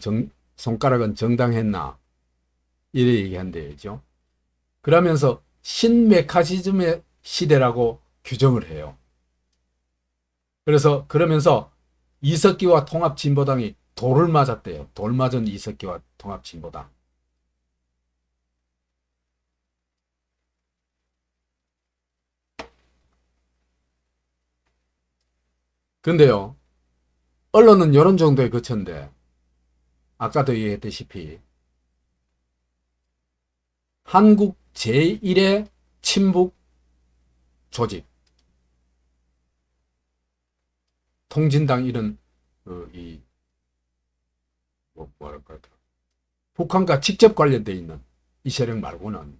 정당했나? 이래 얘기한대요. 그러면서 신메카시즘의 시대라고 규정을 해요. 그러면서 이석기와 통합진보당이 돌을 맞았대요. 돌 맞은 이석기와 통합진보당. 근데요. 언론은 이런 정도의 거쳤는데 아까도 얘기했다시피 한국 제1의 친북 조직 통진당 이런 뭐랄까 북한과 직접 관련되어 있는 이 세력 말고는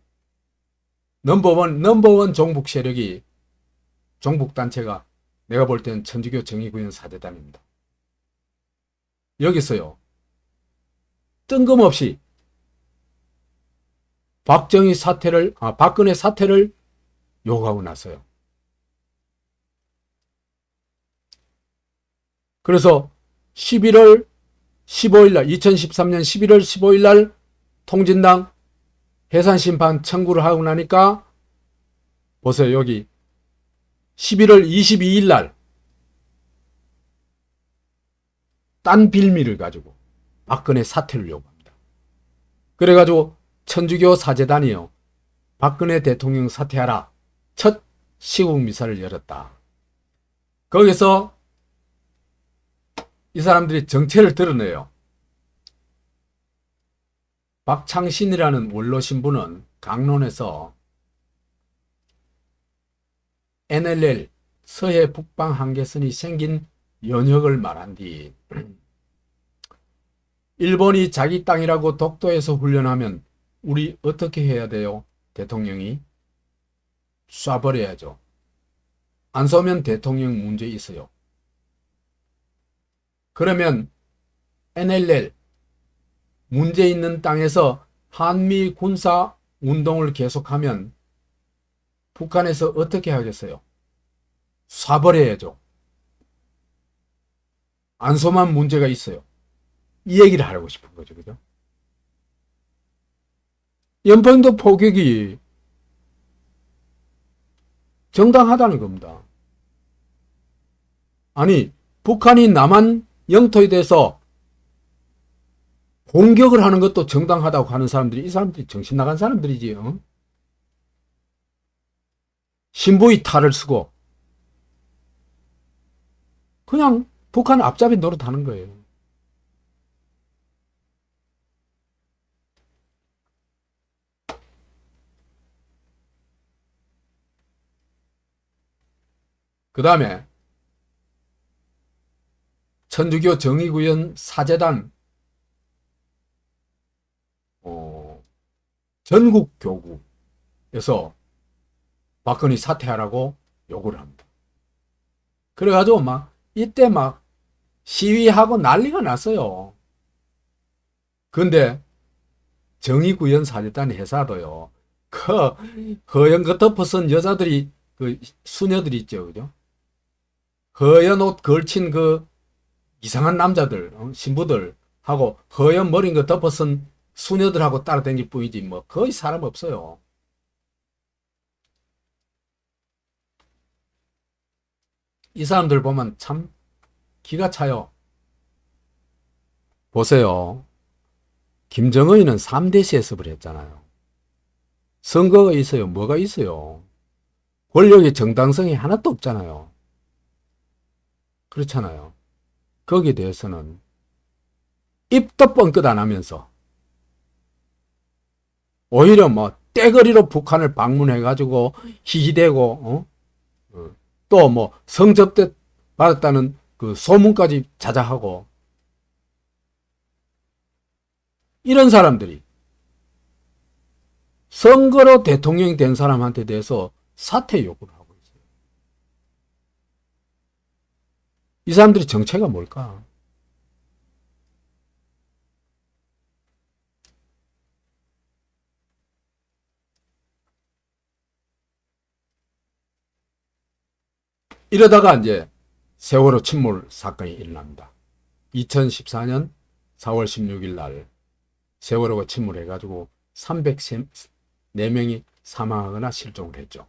넘버원 종북 세력이 종북 단체가 내가 볼 때는 천주교 정의구현 사재단입니다. 여기서요, 뜬금없이 박근혜 사퇴를 요구하고 났어요. 그래서 11월 15일 날, 2013년 11월 15일 날 통진당 해산심판 청구를 하고 나니까 보세요. 여기 11월 22일 날 딴 빌미를 가지고 박근혜 사퇴를 요구합니다. 그래가지고 천주교 사재단이요, 박근혜 대통령 사퇴하라, 첫 시국 미사를 열었다. 거기서 이 사람들이 정체를 드러내요. 박창신이라는 원로 신부는 강론에서 NLL 서해 북방 한계선이 생긴 연혁을 말한 뒤 일본이 자기 땅이라고 독도에서 훈련하면 우리 어떻게 해야 돼요? 대통령이 쏴버려야죠. 안 쏘면 대통령 문제 있어요. 그러면 NLL 문제 있는 땅에서 한미 군사 운동을 계속하면 북한에서 어떻게 하겠어요? 쏴버려야죠. 안 쏘면 문제가 있어요. 이 얘기를 하고 싶은 거죠. 그죠? 연평도 포격이 정당하다는 겁니다. 아니, 북한이 남한 영토에 대해서 공격을 하는 것도 정당하다고 하는 사람들이, 이 사람들이 정신 나간 사람들이지. 신부의 탈을 쓰고 그냥 북한 앞잡이 노릇하는 거예요. 그 다음에 천주교 정의구현 사재단 전국교구에서 박근혜 사퇴하라고 요구를 합니다. 그래가지고 막 이때 막 시위하고 난리가 났어요. 근데 정의구현 사재단 회사도요, 허연 거 덮어선 여자들이, 그 수녀들 있죠, 그죠? 허연 옷 걸친 그 이상한 남자들, 신부들 하고 허연 머린 거 덮어선 수녀들하고 따라다닐 뿐이지 뭐 거의 사람 없어요. 이 사람들 보면 참 기가 차요. 보세요. 김정은이는 3대 세습을 했잖아요. 선거가 있어요. 뭐가 있어요. 권력의 정당성이 하나도 없잖아요. 그렇잖아요. 거기에 대해서는 입도 뻥끗 안 하면서 오히려 뭐 떼거리로 북한을 방문해가지고 희희대고 또 뭐 성접대 받았다는 그 소문까지 자자하고, 이런 사람들이 선거로 대통령이 된 사람한테 대해서 사퇴 요구를 하고 있어요. 이 사람들이 정체가 뭘까? 이러다가 이제 세월호 침몰 사건이 일어납니다. 2014년 4월 16일 날 세월호가 침몰해가지고 304명이 사망하거나 실종을 했죠.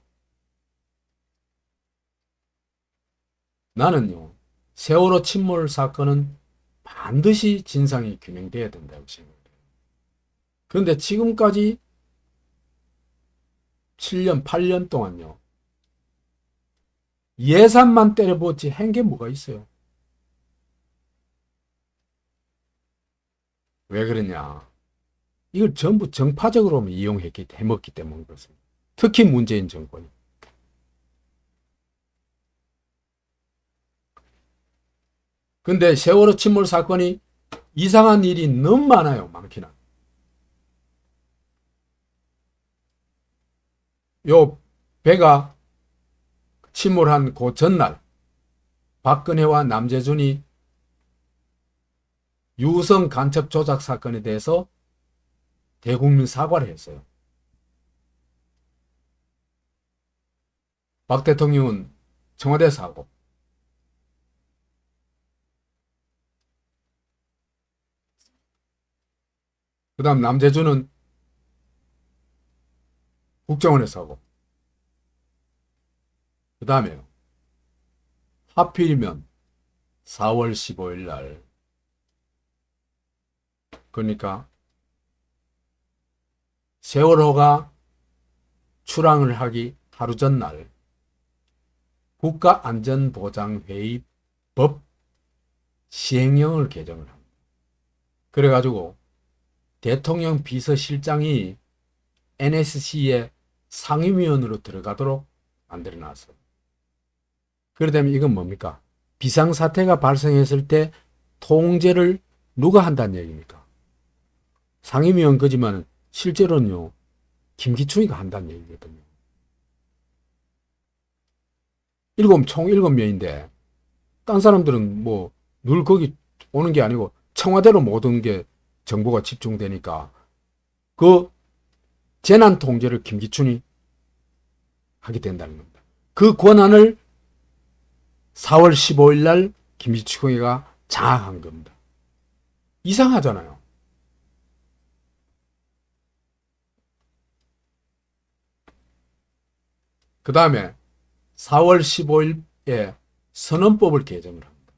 나는요, 세월호 침몰 사건은 반드시 진상이 규명돼야 된다고 생각해요. 그런데 지금까지 7년, 8년 동안요, 예산만 때려보지 한 게 뭐가 있어요? 왜 그러냐? 이걸 전부 정파적으로 해먹기 때문에 그렇습니다. 특히 문재인 정권이. 근데 세월호 침몰 사건이 이상한 일이 너무 많아요. 많기는. 요 배가 침몰한 그 전날 박근혜와 남재준이 유성 간첩 조작 사건에 대해서 대국민 사과를 했어요. 박 대통령은 청와대에서 하고, 그 다음 남재준은 국정원에서 하고, 그 다음에요. 하필이면 4월 15일 날, 그러니까 세월호가 출항을 하기 하루 전날 국가안전보장회의 법 시행령을 개정을 합니다. 그래가지고 대통령 비서실장이 NSC의 상임위원으로 들어가도록 만들어놨어요. 그러다면 이건 뭡니까? 비상사태가 발생했을 때 통제를 누가 한다는 얘기입니까? 상임위원 거지만 실제로는요, 김기춘이가 한다는 얘기거든요. 총 7명인데, 딴 사람들은 뭐, 늘 거기 오는 게 아니고, 청와대로 모든 게 정보가 집중되니까, 그 재난 통제를 김기춘이 하게 된다는 겁니다. 그 권한을 4월 15일 날 김기춘이가 장악한 겁니다. 이상하잖아요. 그 다음에 4월 15일에 선언법을 개정을 합니다.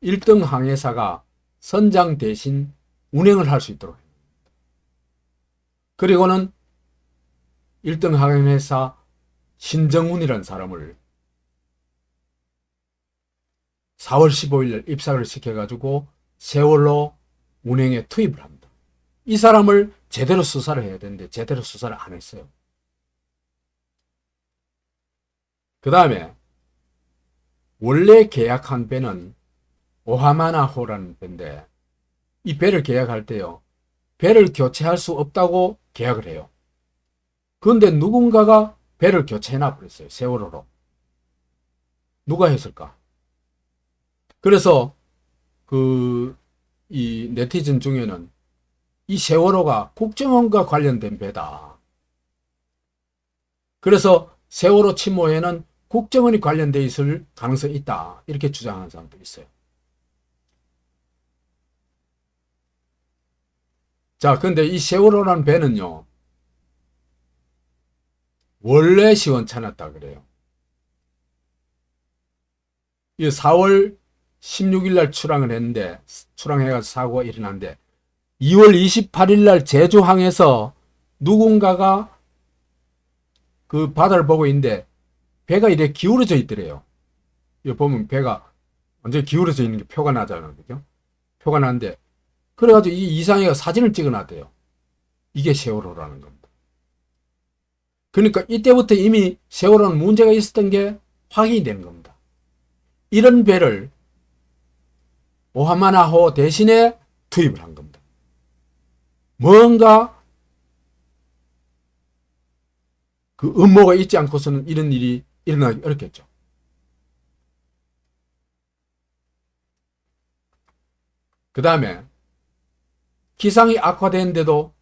1등 항해사가 선장 대신 운행을 할 수 있도록 합니다. 그리고는 1등 항해사 신정훈이라는 사람을 4월 15일 입사를 시켜가지고 세월호 운행에 투입을 합니다. 이 사람을 제대로 수사를 해야 되는데 제대로 수사를 안 했어요. 그 다음에 원래 계약한 배는 오하마나호라는 배인데 이 배를 계약할 때요, 배를 교체할 수 없다고 계약을 해요. 그런데 누군가가 배를 교체해놔 버렸어요. 세월호로. 누가 했을까? 그래서 이 네티즌 중에는 이 세월호가 국정원과 관련된 배다. 그래서 세월호 침몰에는 국정원이 관련되어 있을 가능성이 있다. 이렇게 주장하는 사람도 있어요. 자, 근데 이 세월호라는 배는요, 원래 시원찮았다 그래요. 이 4월 16일 날 출항을 했는데, 출항해가지고 사고가 일어났는데, 2월 28일 날 제주항에서 누군가가 그 바다를 보고 있는데, 배가 이렇게 기울어져 있더래요. 여기 보면 배가 완전히 기울어져 있는 게 표가 나잖아요. 그죠? 표가 나는데, 그래가지고 이 이상희가 사진을 찍어놨대요. 이게 세월호라는 겁니다. 그러니까 이때부터 이미 세월호는 문제가 있었던 게 확인이 되는 겁니다. 이런 배를 오하마나호 대신에 투입을 한 겁니다. 뭔가 그 음모가 있지 않고서는 이런 일이 일어나기 어렵겠죠. 그 다음에 기상이 악화되는데도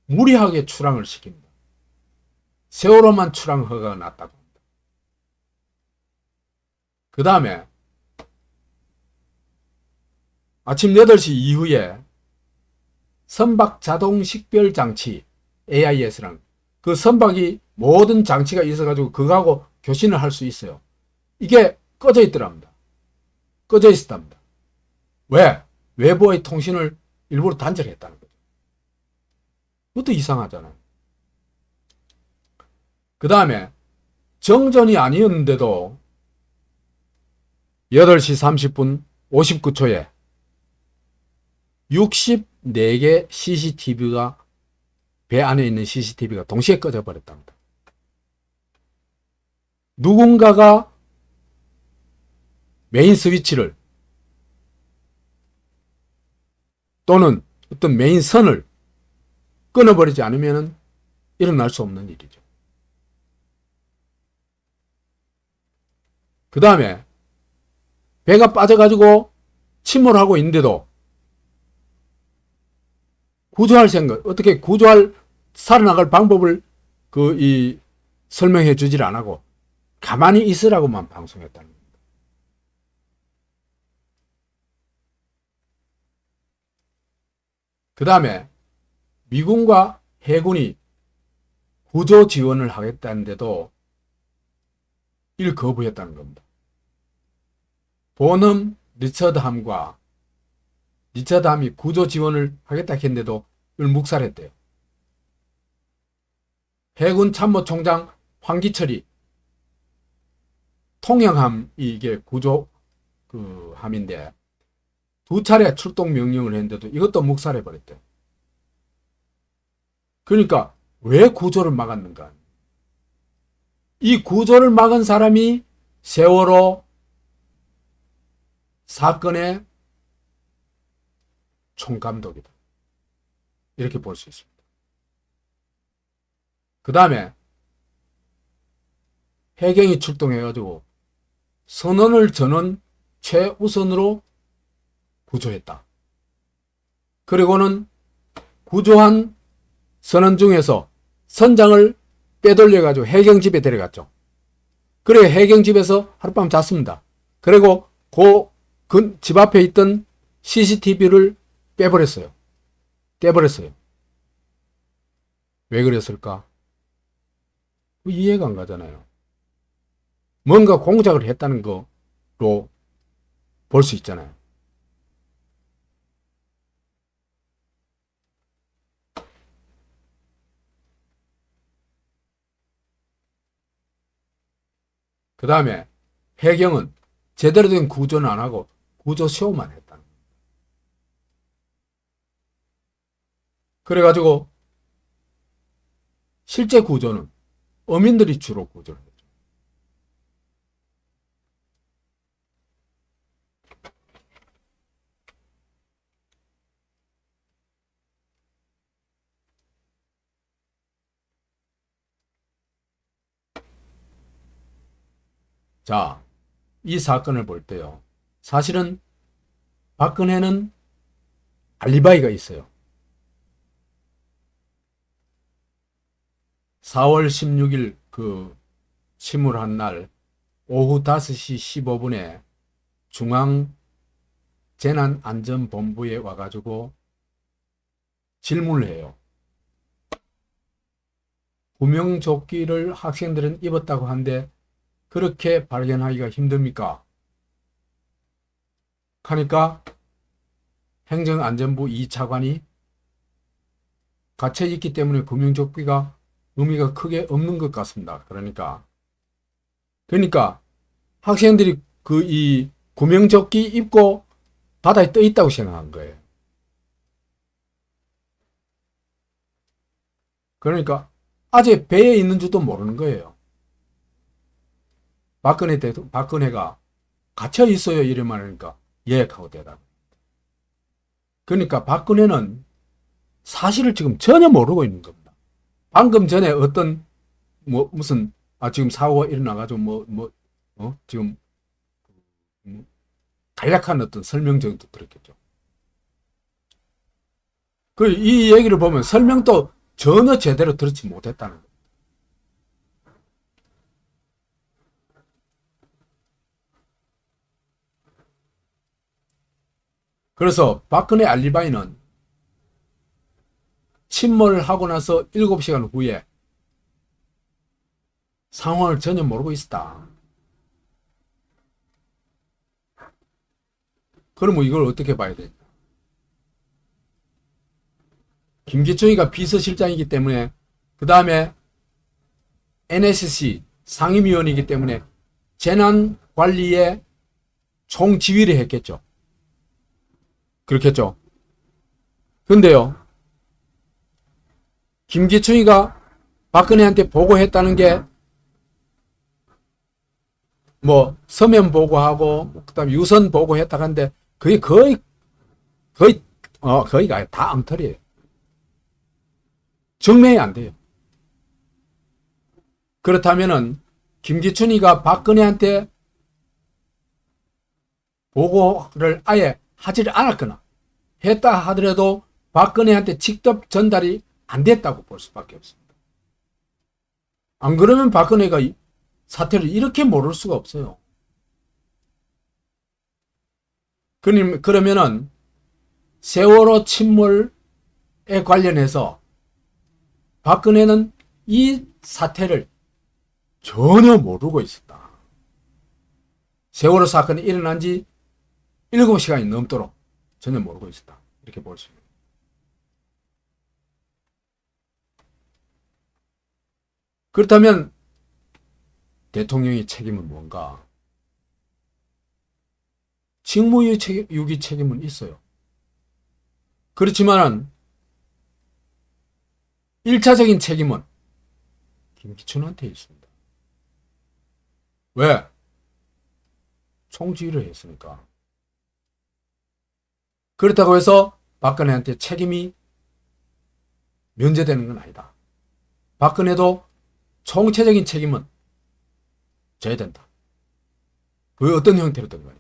무리하게 출항을 시킵니다. 세월호만 출항 허가가 났다고 합니다. 그 다음에 아침 8시 이후에 선박 자동 식별 장치 AIS랑 그 선박이 모든 장치가 있어가지고 그거하고 교신을 할 수 있어요. 이게 꺼져 있더랍니다. 꺼져 있었답니다. 왜? 외부의 통신을 일부러 단절했다는 거죠. 그것도 이상하잖아요. 그 다음에 정전이 아니었는데도 8시 30분 59초에 64개 CCTV가 배 안에 있는 CCTV가 동시에 꺼져 버렸답니다. 누군가가 메인 스위치를 또는 어떤 메인 선을 끊어버리지 않으면 일어날 수 없는 일이죠. 그 다음에 배가 빠져가지고 침몰하고 있는데도 구조할 생각, 어떻게 살아나갈 방법을 설명해 주질 안 하고 가만히 있으라고만 방송했다는 겁니다. 그 다음에 미군과 해군이 구조 지원을 하겠다는데도 이를 거부했다는 겁니다. 본험 리처드함이 구조 지원을 하겠다 했는데도 이걸 묵살했대요. 해군 참모총장 황기철이 통영함이 이게 구조 함인데 2차례 출동 명령을 했는데도 이것도 묵살해버렸대요. 그러니까 왜 구조를 막았는가? 이 구조를 막은 사람이 세월호 사건의 총감독이다. 이렇게 볼 수 있습니다. 그 다음에 해경이 출동해가지고 선원을 저는 최우선으로 구조했다. 그리고는 구조한 선원 중에서 선장을 빼돌려가지고 해경집에 데려갔죠. 그래 해경집에서 하룻밤 잤습니다. 그리고 집 앞에 있던 CCTV를 떼버렸어요. 왜 그랬을까? 이해가 안 가잖아요. 뭔가 공작을 했다는 거로 볼 수 있잖아요. 그 다음에 해경은 제대로 된 구조는 안 하고 구조 쇼만 했다는 겁니다. 그래가지고 실제 구조는 어민들이 주로 구조를 했죠. 자, 이 사건을 볼 때요. 사실은 박근혜는 알리바이가 있어요. 4월 16일 침몰한 날 오후 5시 15분에 중앙재난안전본부에 와가지고 질문을 해요. 구명조끼를 학생들은 입었다고 하는데 그렇게 발견하기가 힘듭니까? 하니까 행정안전부 2차관이 갇혀있기 때문에 구명조끼가 의미가 크게 없는 것 같습니다. 그러니까 학생들이 이 구명조끼 입고 바다에 떠 있다고 생각한 거예요. 그러니까 아직 배에 있는 줄도 모르는 거예요. 박근혜가 갇혀 있어요. 이래 말하니까 예 하고 대답. 그러니까 박근혜는 사실을 지금 전혀 모르고 있는 겁니다. 방금 전에 어떤 지금 사고가 일어나가지고 지금 간략한 어떤 설명 정도 들었겠죠. 이 얘기를 보면 설명도 전혀 제대로 들었지 못했다는 거예요. 그래서 박근혜 알리바이는 침몰하고 나서 7시간 후에 상황을 전혀 모르고 있었다. 그러면 이걸 어떻게 봐야 되냐? 김기춘이가 비서실장이기 때문에 그 다음에 NSC 상임위원이기 때문에 재난관리에 총지휘를 했겠죠. 그렇겠죠. 근데요, 김기춘이가 박근혜한테 보고했다는 게 서면 보고하고 그다음에 유선 보고했다고 하는데 그게 거의가 다 엉터리예요. 증명이 안 돼요. 그렇다면은 김기춘이가 박근혜한테 보고를 아예 하지를 않았거나 했다 하더라도 박근혜한테 직접 전달이 안 됐다고 볼 수밖에 없습니다. 안 그러면 박근혜가 사태를 이렇게 모를 수가 없어요. 그러면은 세월호 침몰에 관련해서 박근혜는 이 사태를 전혀 모르고 있었다. 세월호 사건이 일어난 지 7시간이 넘도록 전혀 모르고 있었다. 이렇게 볼 수 있습니다. 그렇다면 대통령의 책임은 뭔가? 직무유기 책임은 있어요. 그렇지만 1차적인 책임은 김기춘한테 있습니다. 왜? 총지휘를 했으니까. 그렇다고 해서 박근혜한테 책임이 면제되는 건 아니다. 박근혜도 총체적인 책임은 져야 된다. 그 어떤 형태로든 간에.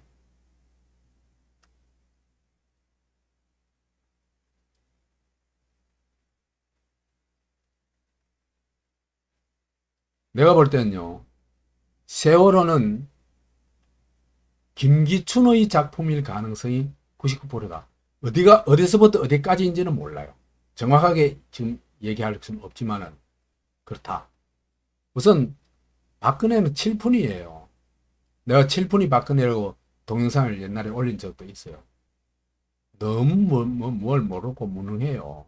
내가 볼 때는요, 세월호는 김기춘의 작품일 가능성이 99%다. 어디서부터 어디까지인지는 몰라요. 정확하게 지금 얘기할 수는 없지만은, 그렇다. 우선, 박근혜는 칠푼이에요. 내가 칠푼이 박근혜라고 동영상을 옛날에 올린 적도 있어요. 너무 뭘 모르고 무능해요.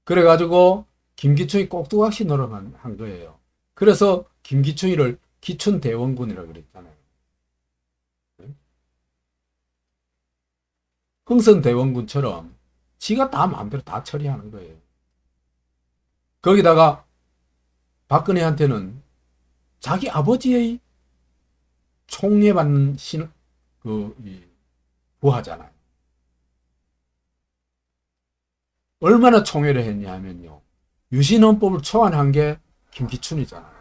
그래가지고, 김기춘이 꼭두각시 노력한 거예요. 그래서 김기춘이를 기춘대원군이라고 그랬잖아요. 흥선대원군처럼 지가 다 마음대로 다 처리하는 거예요. 거기다가 박근혜한테는 자기 아버지의 총애받는 부하잖아요. 얼마나 총애를 했냐 하면요. 유신헌법을 초안한 게 김기춘이잖아요.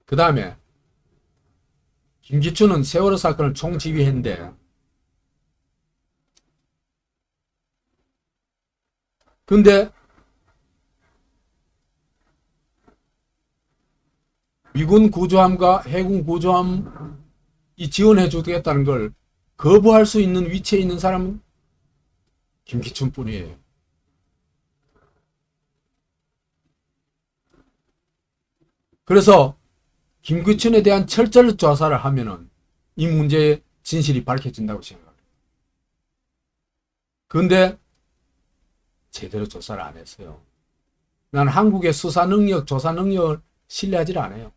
그 다음에 김기춘은 세월호 사건을 총지휘했는데 근데 미군 구조함과 해군 구조함이 지원해 주겠다는 걸 거부할 수 있는 위치에 있는 사람은 김기춘 뿐이에요. 그래서 김기춘에 대한 철저한 조사를 하면은 이 문제의 진실이 밝혀진다고 생각합니다. 그런데 제대로 조사를 안 했어요. 난 한국의 수사 능력, 조사 능력을 신뢰하지 않아요.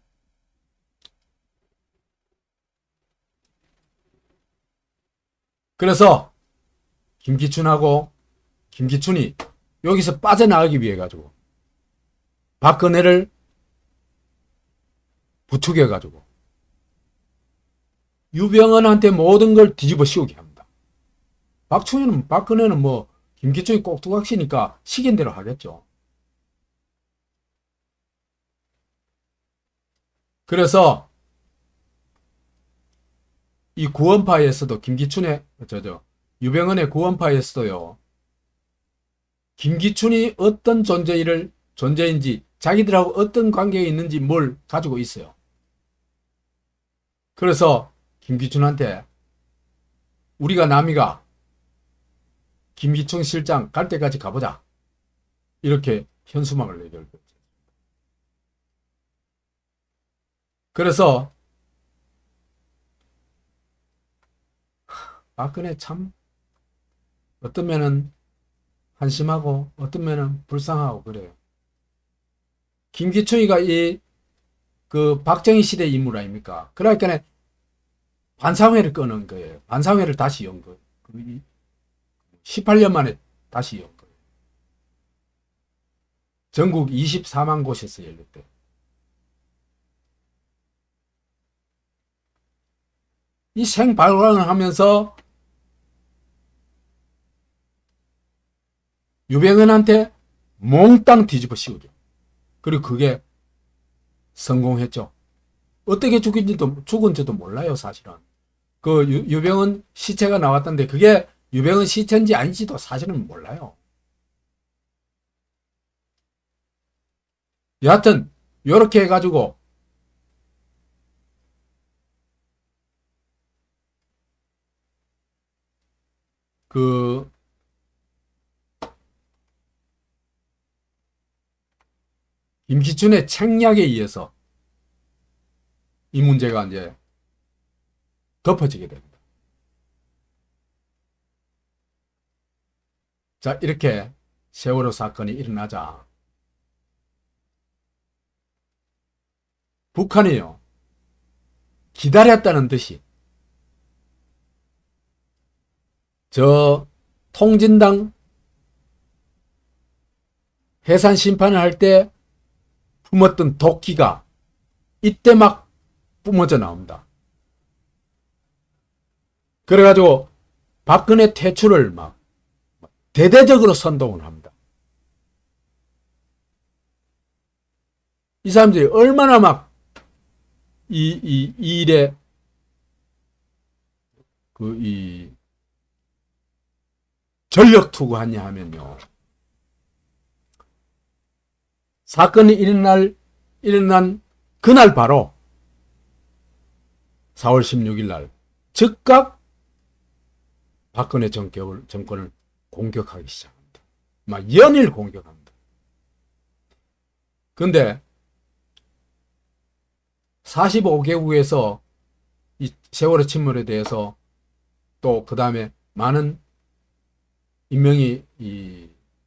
그래서 김기춘이 여기서 빠져나가기 위해 가지고 박근혜를 부추겨 가지고 유병헌한테 모든 걸 뒤집어 씌우게 합니다. 박근혜는 뭐 김기춘이 꼭두각시니까 시킨 대로 하겠죠. 그래서 이 구원파에서도 유병헌의 구원파에서도요. 김기춘이 어떤 존재인지 자기들하고 어떤 관계에 있는지 뭘 가지고 있어요. 그래서 김기춘한테 우리가 남이가 김기춘 실장 갈 때까지 가보자. 이렇게 현수막을 내걸고. 그래서 박근혜 참 어떤 면은 한심하고 어떤 면은 불쌍하고 그래요. 김기춘이가 그 박정희 시대 인물 아닙니까? 그러니까 반상회를 꺼낸 거예요. 반상회를 다시 연 거예요. 18년 만에 다시 연 거예요. 전국 24만 곳에서 열렸대요. 이 생발광을 하면서 유병헌한테 몽땅 뒤집어 씌우죠. 그리고 그게 성공했죠. 어떻게 죽은지도 몰라요, 사실은. 그 유병헌 시체가 나왔던데 그게 유병헌 시체인지 아닌지도 사실은 몰라요. 여하튼 요렇게 해가지고 그 김기춘의 책략에 의해서 이 문제가 이제 덮어지게 됩니다. 자, 이렇게 세월호 사건이 일어나자 북한이요, 기다렸다는 듯이 저 통진당 해산 심판을 할 때 품었던 도끼가 이때 막 뿜어져 나옵니다. 그래가지고 박근혜 퇴출을 막 대대적으로 선동을 합니다. 이 사람들이 얼마나 막 이 일에 전력 투구하냐 하면요. 사건이 일어난 그날 바로 4월 16일 날 즉각 박근혜 정권을 공격하기 시작합니다. 막 연일 공격합니다. 근데 45개국에서 이 세월호 침몰에 대해서 또 그 다음에 많은 인명이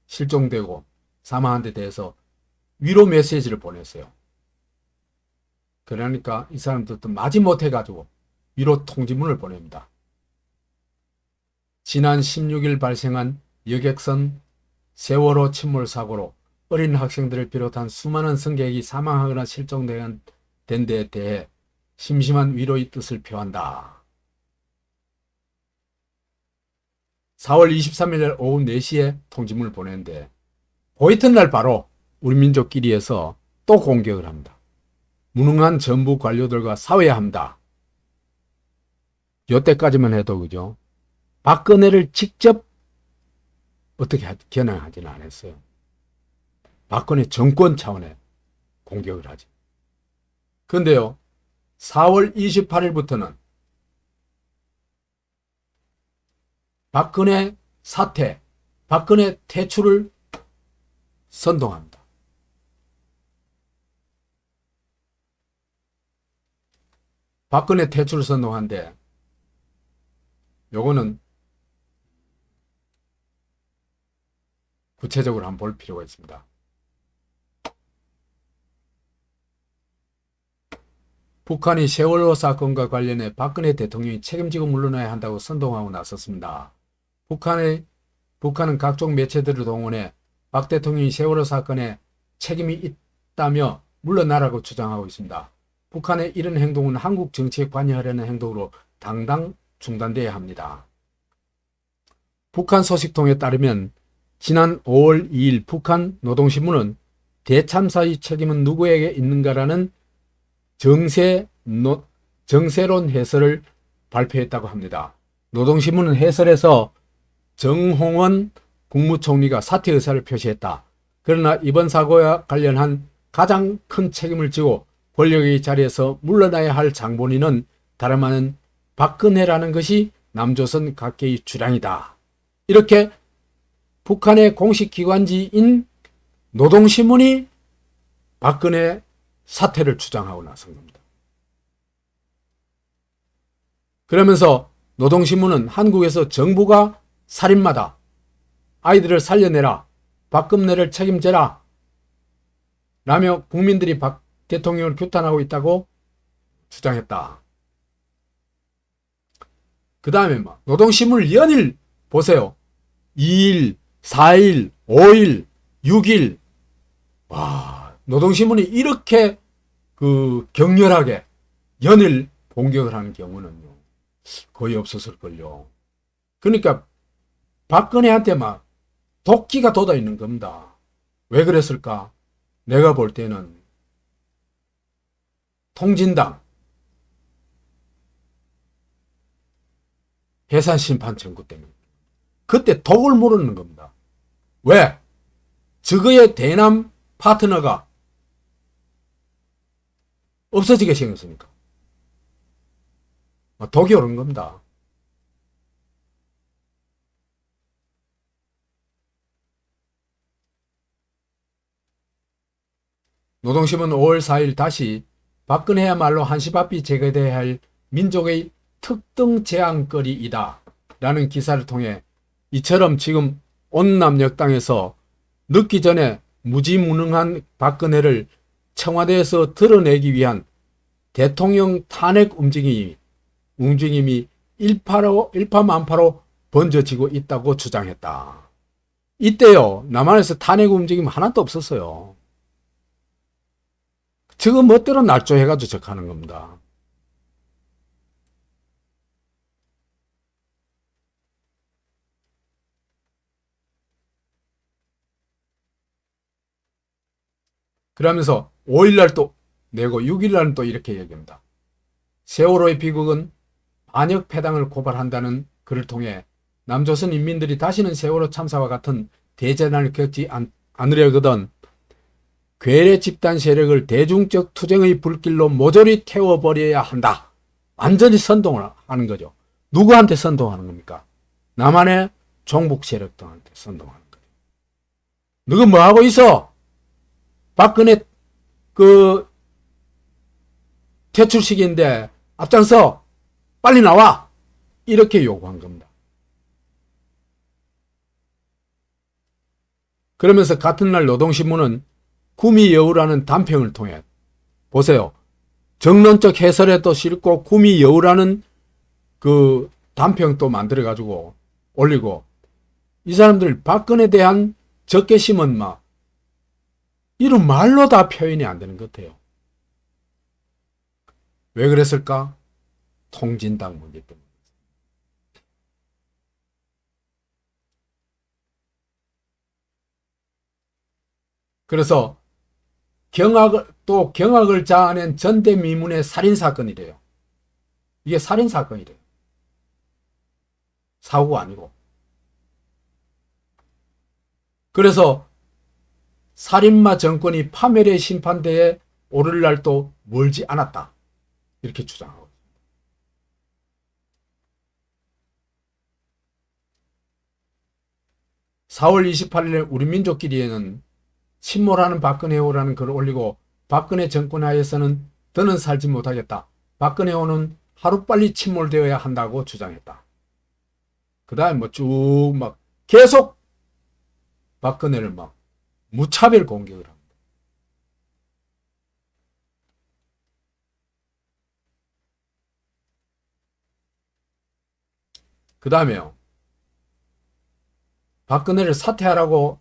실종되고 사망한 데 대해서 위로 메시지를 보냈어요. 그러니까 이 사람들도 마지못해 가지고 위로 통지문을 보냅니다. 지난 16일 발생한 여객선 세월호 침몰 사고로 어린 학생들을 비롯한 수많은 승객이 사망하거나 실종된 데 대해 심심한 위로의 뜻을 표한다. 4월 23일 날 오후 4시에 통지문을 보냈는데 그 이튿날 바로 우리 민족끼리에서 또 공격을 합니다. 무능한 정부 관료들과 싸워야 합니다. 이때까지만 해도 그죠? 박근혜를 직접 어떻게 겨냥하지는 않았어요. 박근혜 정권 차원의 공격을 하지. 그런데요, 4월 28일부터는 박근혜 사퇴, 박근혜 퇴출을 선동합니다. 박근혜 퇴출을 선동한데 요거는 구체적으로 한번 볼 필요가 있습니다. 북한이 세월호 사건과 관련해 박근혜 대통령이 책임지고 물러나야 한다고 선동하고 나섰습니다. 북한은 각종 매체들을 동원해 박 대통령이 세월호 사건에 책임이 있다며 물러나라고 주장하고 있습니다. 북한의 이런 행동은 한국 정치에 관여하려는 행동으로 당당 중단돼야 합니다. 북한 소식통에 따르면 지난 5월 2일 북한 노동신문은 대참사의 책임은 누구에게 있는가라는 정세론 해설을 발표했다고 합니다. 노동신문은 해설에서 정홍원 국무총리가 사퇴 의사를 표시했다. 그러나 이번 사고와 관련한 가장 큰 책임을 지고 권력의 자리에서 물러나야 할 장본인은 다름 아닌 박근혜라는 것이 남조선 각계의 주장이다. 이렇게 북한의 공식 기관지인 노동신문이 박근혜 사퇴를 주장하고 나선 겁니다. 그러면서 노동신문은 한국에서 정부가 살인마다, 아이들을 살려내라, 박근혜를 책임져라 라며 국민들이 박 대통령을 규탄하고 있다고 주장했다. 그 다음에 노동신문을 연일 보세요. 2일, 4일, 5일, 6일. 와, 노동신문이 이렇게 격렬하게 연일 공격을 하는 경우는요, 거의 없었을걸요. 그러니까 박근혜한테 막 도끼가 돋아 있는 겁니다. 왜 그랬을까? 내가 볼 때는 통진당, 해산심판 청구 때문에. 그때 독을 모르는 겁니다. 왜? 적의 대남 파트너가 없어지게 생겼으니까. 독이 오른 겁니다. 노동신문 5월 4일 다시 박근혜야말로 한시바삐 제거돼야 할 민족의 특등 재앙거리이다 라는 기사를 통해 이처럼 지금 온남역당에서 늦기 전에 무지무능한 박근혜를 청와대에서 드러내기 위한 대통령 탄핵 움직임이 일파만파로 번져지고 있다고 주장했다. 이때요, 남한에서 탄핵 움직임 하나도 없었어요. 지금 멋대로 날조해가지고 적하는 겁니다. 그러면서 5일날 또 내고 6일날은 또 이렇게 얘기합니다. 세월호의 비극은 반역 패당을 고발한다는 글을 통해 남조선 인민들이 다시는 세월호 참사와 같은 대재난을 겪지 않으려거든 괴뢰 집단 세력을 대중적 투쟁의 불길로 모조리 태워버려야 한다. 완전히 선동을 하는 거죠. 누구한테 선동하는 겁니까? 남한의 종북 세력들한테 선동하는 거죠. 너가 뭐 하고 있어? 박근혜 퇴출식인데 앞장서 빨리 나와 이렇게 요구한 겁니다. 그러면서 같은 날 노동신문은 구미여우라는 단평을 통해 보세요. 정론적 해설에도 싣고 구미여우라는 그 단평도 만들어 가지고 올리고 이 사람들 박근혜에 대한 적개심은 막 이런 말로 다 표현이 안 되는 것 같아요. 왜 그랬을까? 통진당 문제 때문에. 그래서 경악을 자아낸 전대미문의 살인사건이래요. 이게 살인사건이래요. 사고가 아니고. 그래서 살인마 정권이 파멸의 심판대에 오를 날도 멀지 않았다. 이렇게 주장하고 있습니다. 4월 28일 우리 민족끼리에는 침몰하는 박근혜호라는 글을 올리고 박근혜 정권 하에서는 더는 살지 못하겠다. 박근혜호는 하루빨리 침몰되어야 한다고 주장했다. 그 다음에 뭐 쭉 막 계속 박근혜를 막 무차별 공격을 합니다. 그 다음에요. 박근혜를 사퇴하라고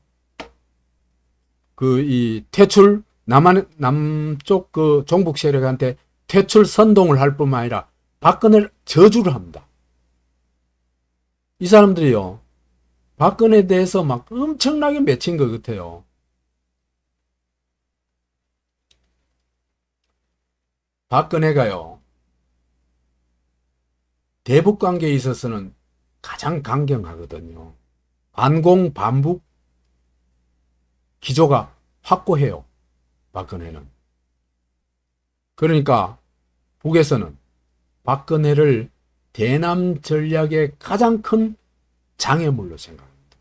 이 퇴출 남쪽 그 종북 세력한테 퇴출 선동을 할 뿐만 아니라 박근혜를 저주를 합니다. 이 사람들이요. 박근혜에 대해서 막 엄청나게 맺힌 것 같아요. 박근혜가요. 대북 관계에 있어서는 가장 강경하거든요. 반공 반북 기조가 확고해요. 박근혜는. 그러니까 북에서는 박근혜를 대남 전략의 가장 큰 장애물로 생각합니다.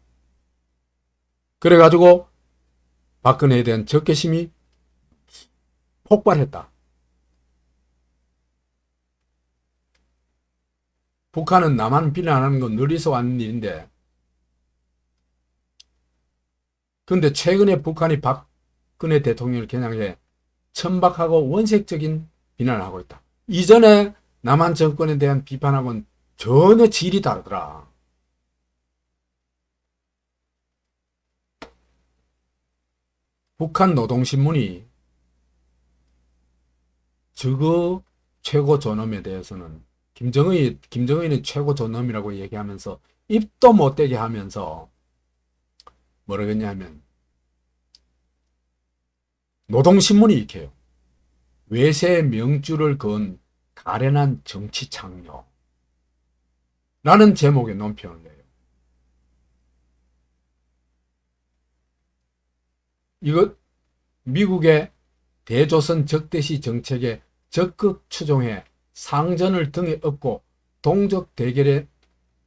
그래가지고 박근혜에 대한 적개심이 폭발했다. 북한은 남한 비난하는 건 늘 있어왔는 일인데 그런데 최근에 북한이 박근혜 대통령을 겨냥해 천박하고 원색적인 비난을 하고 있다. 이전에 남한 정권에 대한 비판하고는 전혀 질이 다르더라. 북한 노동신문이 저거 최고 존엄에 대해서는 김정은이 최고 존엄이라고 얘기하면서 입도 못되게 하면서 뭐라겠냐면 노동신문이 이렇게 해요. 외세 명주를 그은 가련한 정치 창녀 라는 제목의 논평을 내요. 이것 미국의 대조선 적대시 정책에 적극 추종해 상전을 등에 업고 동족 대결에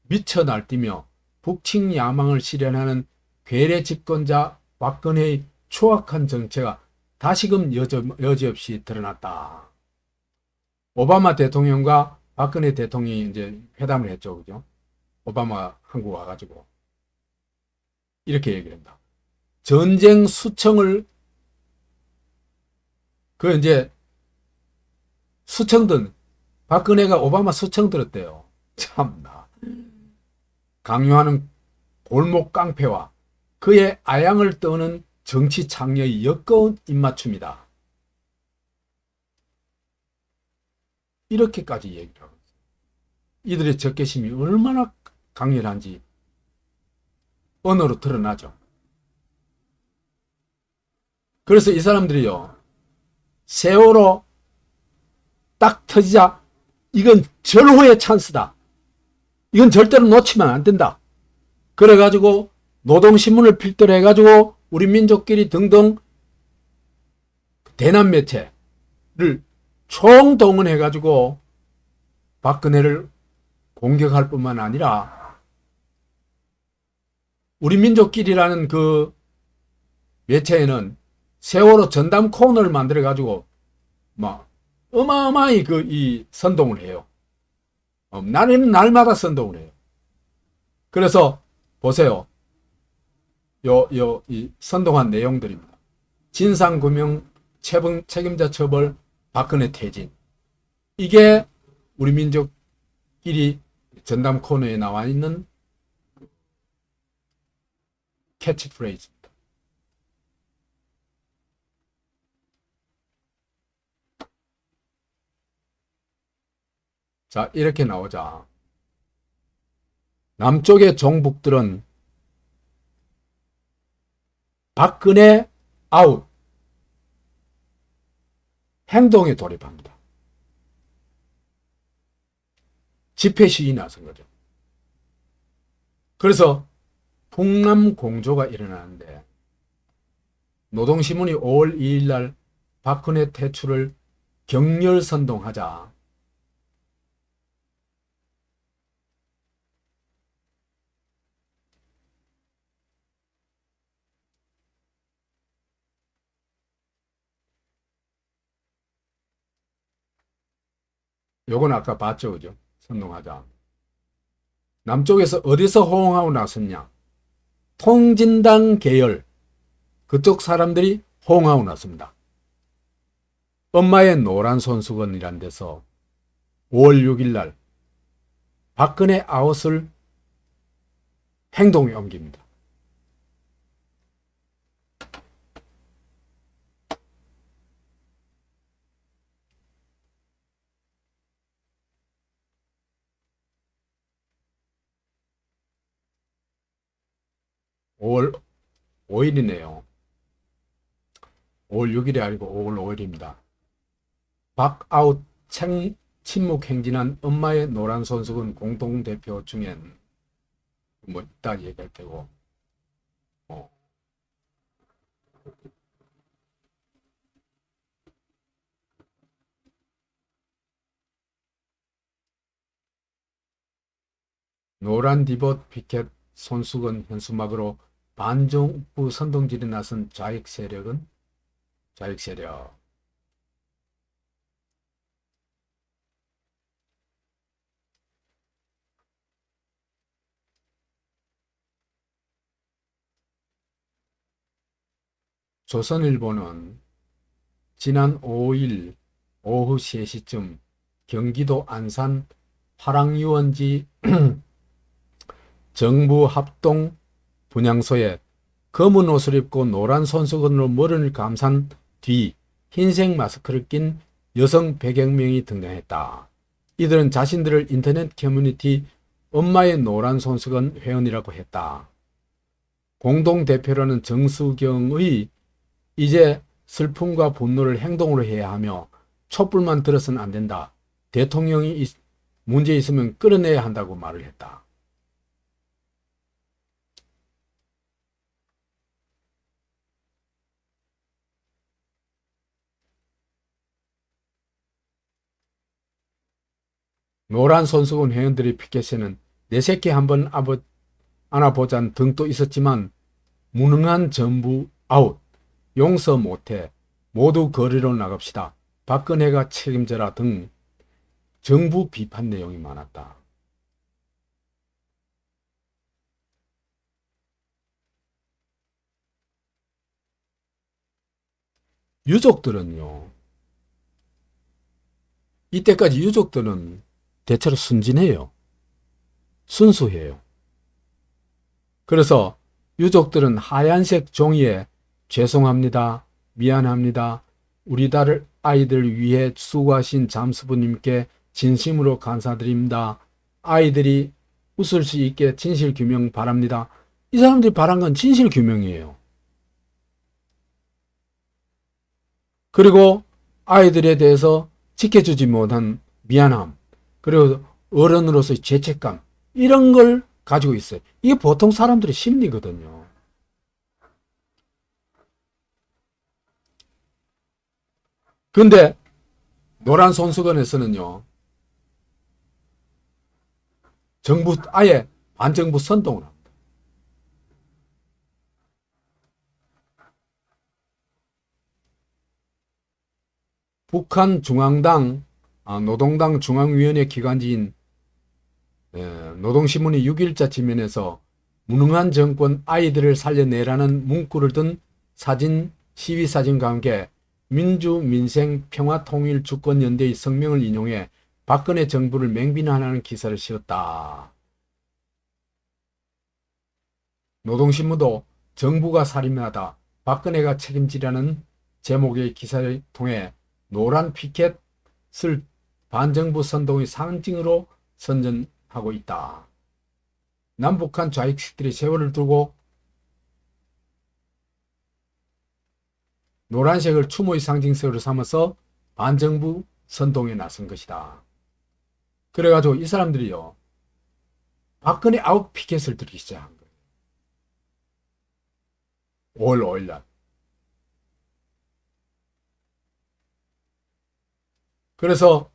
미쳐 날뛰며 북침 야망을 실현하는 괴뢰 집권자 박근혜의 추악한 정체가 다시금 여지없이 드러났다. 오바마 대통령과 박근혜 대통령이 이제 회담을 했죠. 그죠? 오바마 한국 와가지고. 이렇게 얘기를 한다. 전쟁 수청을, 이제 수청 박근혜가 오바마 수청 들었대요. 참나. 강요하는 골목 깡패와 그의 아양을 떠는 정치 창녀의 역겨운 입맞춤이다. 이렇게까지 얘기를 하고 있어요. 이들의 적개심이 얼마나 강렬한지 언어로 드러나죠. 그래서 이 사람들이요, 세월호 딱 터지자 이건 절호의 찬스다. 이건 절대로 놓치면 안 된다. 그래가지고 노동신문을 필두로 해가지고 우리 민족끼리 등등 대남 매체를 총동원해가지고 박근혜를 공격할 뿐만 아니라 우리 민족끼리라는 그 매체에는 세월호 전담 코너를 만들어가지고 막 어마어마히 이 선동을 해요. 날마다 선동을 해요. 그래서 보세요. 이 선동한 내용들입니다. 진상규명, 책임자 처벌, 박근혜 퇴진. 이게 우리 민족끼리 전담 코너에 나와 있는 캐치프레이즈입니다. 자, 이렇게 나오자 남쪽의 종북들은 박근혜 아웃 행동에 돌입합니다. 집회 시위에 나선 거죠. 그래서 풍남 공조가 일어나는데 노동신문이 5월 2일 날 박근혜 퇴출을 격렬 선동하자 요건 아까 봤죠, 그죠? 선동하자. 남쪽에서 어디서 호응하고 나섰냐? 통진당 계열 그쪽 사람들이 호응하고 나섭니다. 엄마의 노란 손수건이란 데서 5월 6일 날 박근혜 아웃을 행동에 옮깁니다. (5월 5일이네요) 5월 6일이 아니고 5월 5일입니다. 박아웃 침묵 행진한 엄마의 노란 손수건 공동대표 중엔 뭐 이따 얘기할 테고 노란 디봇 피켓 손수건 현수막으로 반정부 선동질에 나선 좌익 세력 조선일보는 지난 5일 오후 3시쯤 경기도 안산 화랑유원지 정부 합동 분향소에 검은 옷을 입고 노란 손수건으로 머리를 감싼 뒤 흰색 마스크를 낀 여성 100여 명이 등장했다. 이들은 자신들을 인터넷 커뮤니티 엄마의 노란 손수건 회원이라고 했다. 공동대표라는 정수경의 이제 슬픔과 분노를 행동으로 해야 하며 촛불만 들어서는 안 된다. 대통령이 문제 있으면 끌어내야 한다고 말을 했다. 노란 손수건 회원들의 피켓에는 내 새끼 한번 안아보자는 등도 있었지만 무능한 정부 아웃, 용서 못해, 모두 거리로 나갑시다, 박근혜가 책임져라 등 정부 비판 내용이 많았다. 유족들은요, 이때까지 유족들은 대체로 순진해요. 순수해요. 그래서 유족들은 하얀색 종이에 죄송합니다, 미안합니다, 우리 아이들 위해 수고하신 잠수부님께 진심으로 감사드립니다, 아이들이 웃을 수 있게 진실규명 바랍니다. 이 사람들이 바란 건 진실규명이에요. 그리고 아이들에 대해서 지켜주지 못한 미안함, 그리고 어른으로서의 죄책감, 이런 걸 가지고 있어요. 이게 보통 사람들의 심리거든요. 근데 노란 손수건에서는요, 정부 아예 반정부 선동을 합니다. 북한 중앙당 노동당 중앙위원회 기관지인 노동신문이 6일자 지면에서 무능한 정권 아이들을 살려내라는 문구를 든 사진 시위사진과 함께 민주민생평화통일주권연대의 성명을 인용해 박근혜 정부를 맹비난하는 기사를 실었다. 노동신문도 정부가 살인하다, 박근혜가 책임지라는 제목의 기사를 통해 노란 피켓을 반정부 선동의 상징으로 선전하고 있다. 남북한 좌익식들이 세월을 두고 노란색을 추모의 상징색으로 삼아서 반정부 선동에 나선 것이다. 그래가지고 이 사람들이요, 박근혜 아웃 피켓을 들기 시작한 거예요. 5월 5일 날. 그래서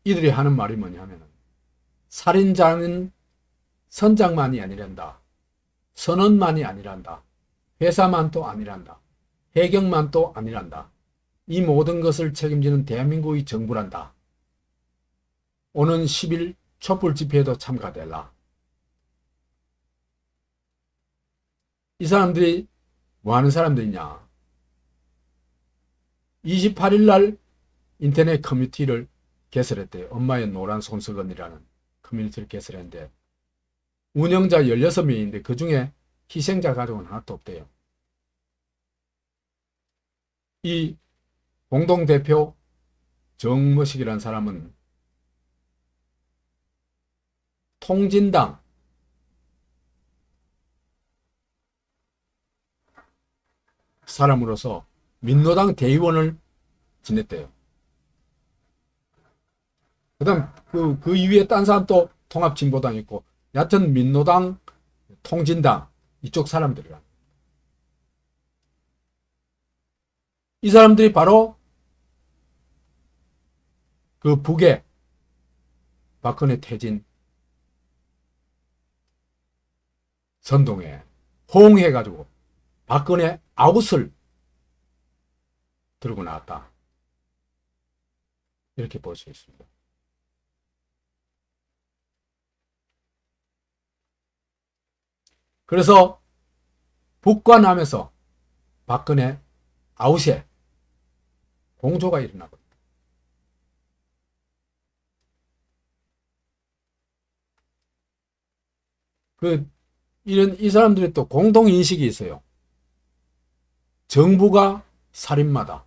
이들이 하는 말이 뭐냐면, 살인자는 선장만이 아니란다, 선원만이 아니란다, 회사만도 아니란다, 해경만도 아니란다, 이 모든 것을 책임지는 대한민국의 정부란다. 오는 10일 촛불 집회에도 참가될라. 이 사람들이 뭐 하는 사람들이냐? 28일 날 인터넷 커뮤니티를 개설했대요. 엄마의 노란 손수건이라는 커뮤니티를 개설했는데 운영자 16명인데 그 중에 희생자 가족은 하나도 없대요. 이 공동대표 정머식이라는 사람은 통진당 사람으로서 민노당 대의원을 지냈대요. 그 다음 그 이후에 딴 사람 또 통합진보당 있고, 여하튼 민노당, 통진당 이쪽 사람들이라. 이 사람들이 바로 그 북에 박근혜 퇴진 선동에 호응해가지고 박근혜 아웃을 들고 나왔다. 이렇게 볼 수 있습니다. 그래서 북과 남에서 박근혜 아웃에 공조가 일어나고 있다. 이 사람들이 또 공동 인식이 있어요. 정부가 살인마다,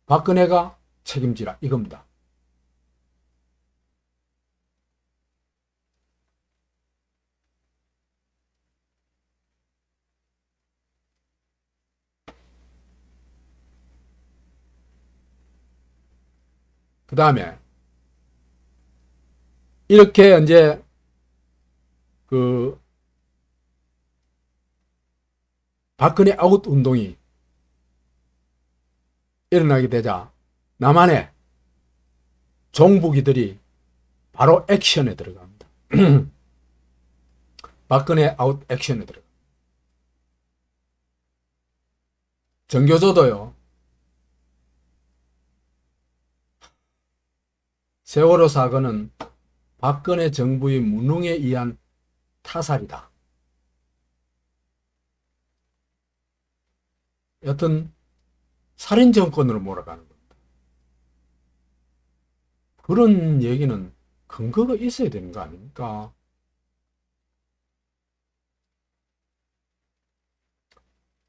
박근혜가 책임지라, 이겁니다. 그 다음에 이렇게 이제 그 박근혜 아웃 운동이 일어나게 되자 남한의 종북이들이 바로 액션에 들어갑니다. 박근혜 아웃 액션에 들어갑니다. 정교조도요. 세월호 사건은 박근혜 정부의 무능에 의한 타살이다. 여튼 살인정권으로 몰아가는 겁니다. 그런 얘기는 근거가 있어야 되는 거 아닙니까?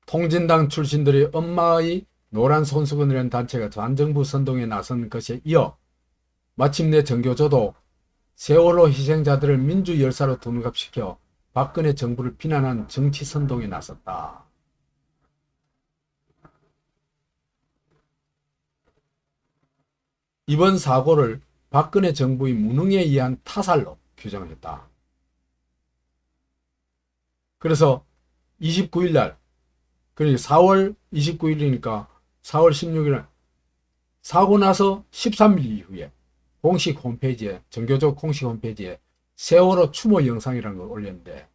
통진당 출신들이 엄마의 노란 손수건이라는 단체가 반정부 선동에 나선 것에 이어 마침내 정교조도 세월호 희생자들을 민주열사로 둔갑시켜 박근혜 정부를 비난한 정치선동에 나섰다. 이번 사고를 박근혜 정부의 무능에 의한 타살로 규정을 했다. 그래서 29일 날, 그러니까 4월 29일이니까 4월 16일 사고 나서 13일 이후에 공식 홈페이지에, 정교조 공식 홈페이지에 세월호 추모 영상이라는 걸 올렸는데,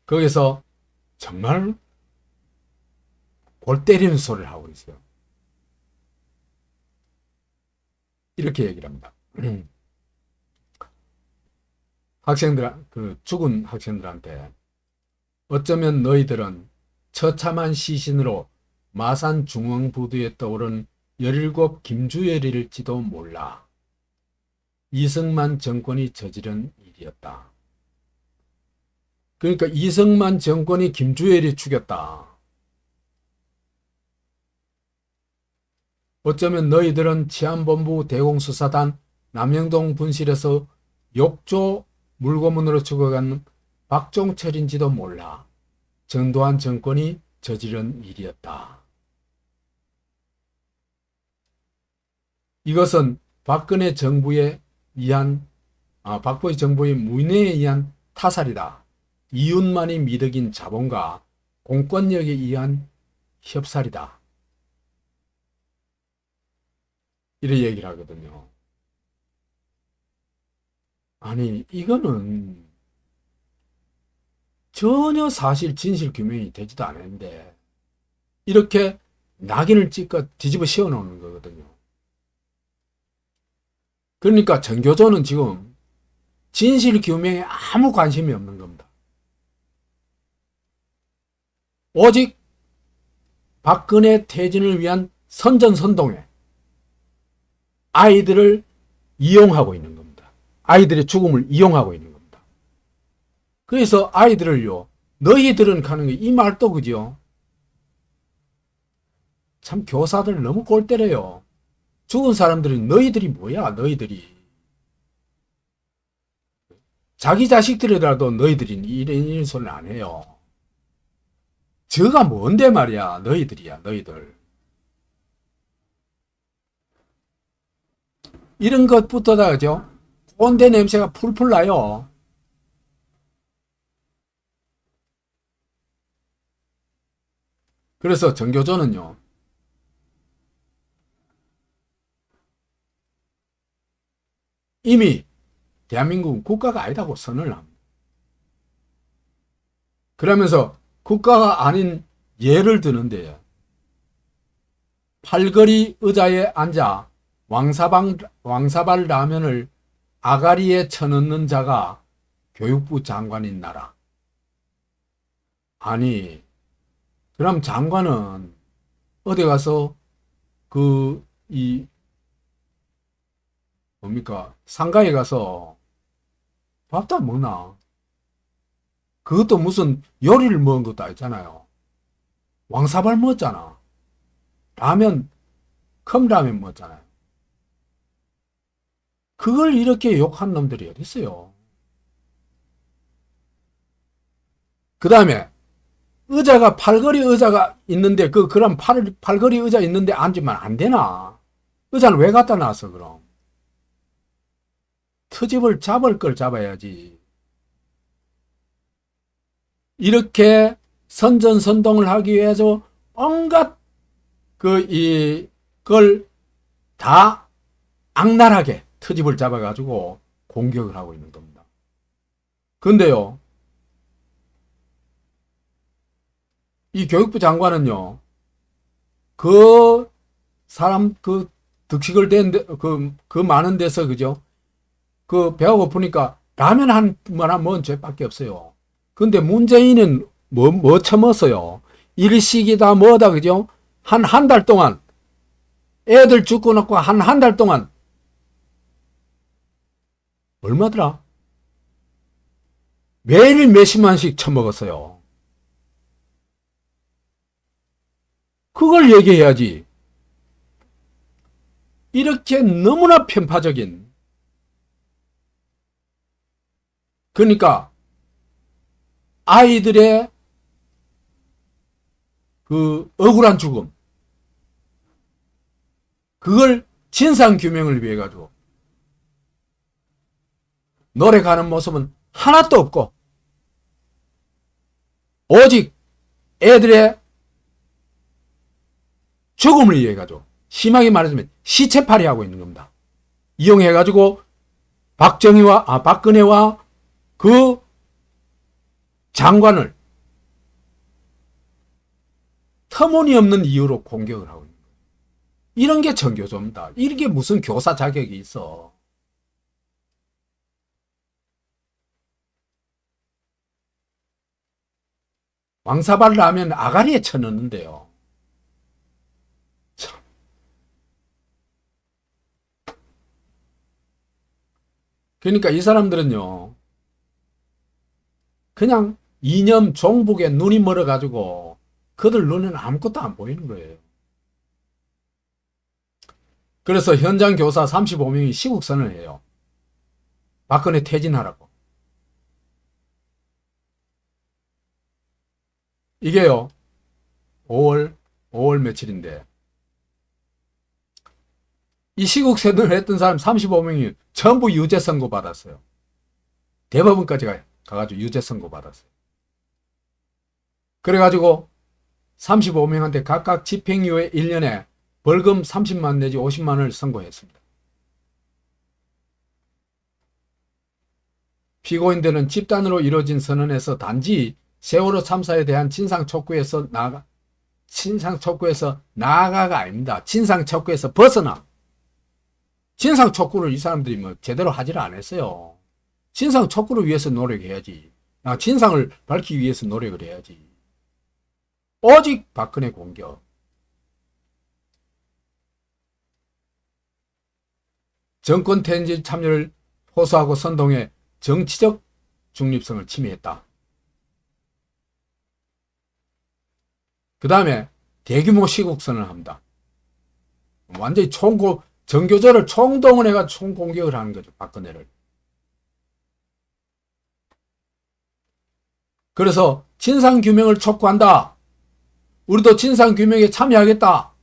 거기서 정말 골 때리는 소리를 하고 있어요. 이렇게 얘기를 합니다. 죽은 학생들한테 어쩌면 너희들은 처참한 시신으로 마산 중앙부두에 떠오른 17 김주열일지도 몰라. 이승만 정권이 저지른 일이었다. 그러니까 이승만 정권이 김주열이 죽였다. 어쩌면 너희들은 치안본부 대공수사단 남영동 분실에서 욕조 물고문으로 죽어간 박종철인지도 몰라. 전두환 정권이 저지른 일이었다. 이것은 박근혜 정부의 박보의 정부의 무능에 의한 타살이다. 이윤만이 미덕인 자본과 공권력에 의한 협살이다. 이런 얘기를 하거든요. 아니, 이거는 전혀 사실 진실 규명이 되지도 않았는데 이렇게 낙인을 찍고 뒤집어 씌워놓는 거거든요. 그러니까 정교조는 지금 진실 규명에 아무 관심이 없는 겁니다. 오직 박근혜 퇴진을 위한 선전선동에 아이들을 이용하고 있는 겁니다. 아이들의 죽음을 이용하고 있는 겁니다. 그래서 아이들을요, 너희들은 가는 게 이 말도 그죠? 참 교사들 너무 꼴 때려요. 죽은 사람들은 너희들이 뭐야, 너희들이. 자기 자식들이라도 너희들이 이런 소리는 안 해요. 저가 뭔데 말이야, 너희들이야, 너희들. 이런 것부터다, 그죠? 꼰대 냄새가 풀풀 나요. 그래서 정교조는요, 이미 대한민국은 국가가 아니다고 선언을 합니다. 그러면서 국가가 아닌 예를 드는데, 팔걸이 의자에 앉아 왕사발 라면을 아가리에 쳐넣는 자가 교육부 장관인 나라. 아니, 그럼 장관은 어디 가서 상가에 가서 밥도 안 먹나? 그것도 무슨 요리를 먹은 것도 아니잖아요. 왕사발 먹었잖아. 컵라면 먹었잖아요. 그걸 이렇게 욕한 놈들이 어디 있어요? 그 다음에 의자가 팔걸이 의자가 있는데 그런 팔걸이 의자 있는데 앉으면 안 되나? 의자는 왜 갖다 놨어 그럼? 트집을 잡을 걸 잡아야지. 이렇게 선전선동을 하기 위해서 온갖 이걸 다 악랄하게 트집을 잡아가지고 공격을 하고 있는 겁니다. 근데요, 이 교육부 장관은요, 그 사람 득식을 댄 그 많은 데서 그죠? 배가 고프니까 라면 한 번만 먹은 죄밖에 없어요. 근데 문재인은 뭐 처먹었어요? 일식이다 뭐다 그죠? 한 달 동안 애들 죽고 낳고 한 달 동안 얼마더라? 매일 몇십만씩 처먹었어요. 그걸 얘기해야지. 이렇게 너무나 편파적인, 그러니까 아이들의 억울한 죽음, 그걸 진상규명을 위해 가지고 노력하는 모습은 하나도 없고 오직 애들의 죽음을 위해 가지고, 심하게 말하자면 시체팔이 하고 있는 겁니다. 이용해 가지고 박근혜와 그 장관을 터무니없는 이유로 공격을 하고 있는 거예요. 이런 게 전교조입니다. 이게 무슨 교사 자격이 있어. 왕사발을 하면 아가리에 쳐넣는데요. 참. 그러니까 이 사람들은요, 그냥 이념 종북에 눈이 멀어가지고 그들 눈에는 아무것도 안 보이는 거예요. 그래서 현장 교사 35명이 시국선을 해요. 박근혜 퇴진하라고. 이게요, 5월 며칠인데, 이 시국선을 했던 사람 35명이 전부 유죄 선고 받았어요. 대법원까지 가가지고 유죄 선고 받았어요. 그래가지고 35명한테 각각 집행유예 1년에 벌금 30만 내지 50만 원을 선고했습니다. 피고인들은 집단으로 이루어진 선언에서 단지 세월호 참사에 대한 진상 촉구에서 나아가가 아닙니다. 진상 촉구에서 벗어나. 진상 촉구를 이 사람들이 뭐 제대로 하지를 않았어요. 진상 촉구를 위해서 노력해야지. 진상을 밝히기 위해서 노력을 해야지. 오직 박근혜 공격. 정권 퇴진 참여를 호소하고 선동해 정치적 중립성을 침해했다. 그 다음에 대규모 시국선언을 합니다. 완전히 정교조를 총동원해가 총공격을 하는 거죠. 박근혜를. 그래서 진상규명을 촉구한다. 우리도 진상규명에 참여하겠다.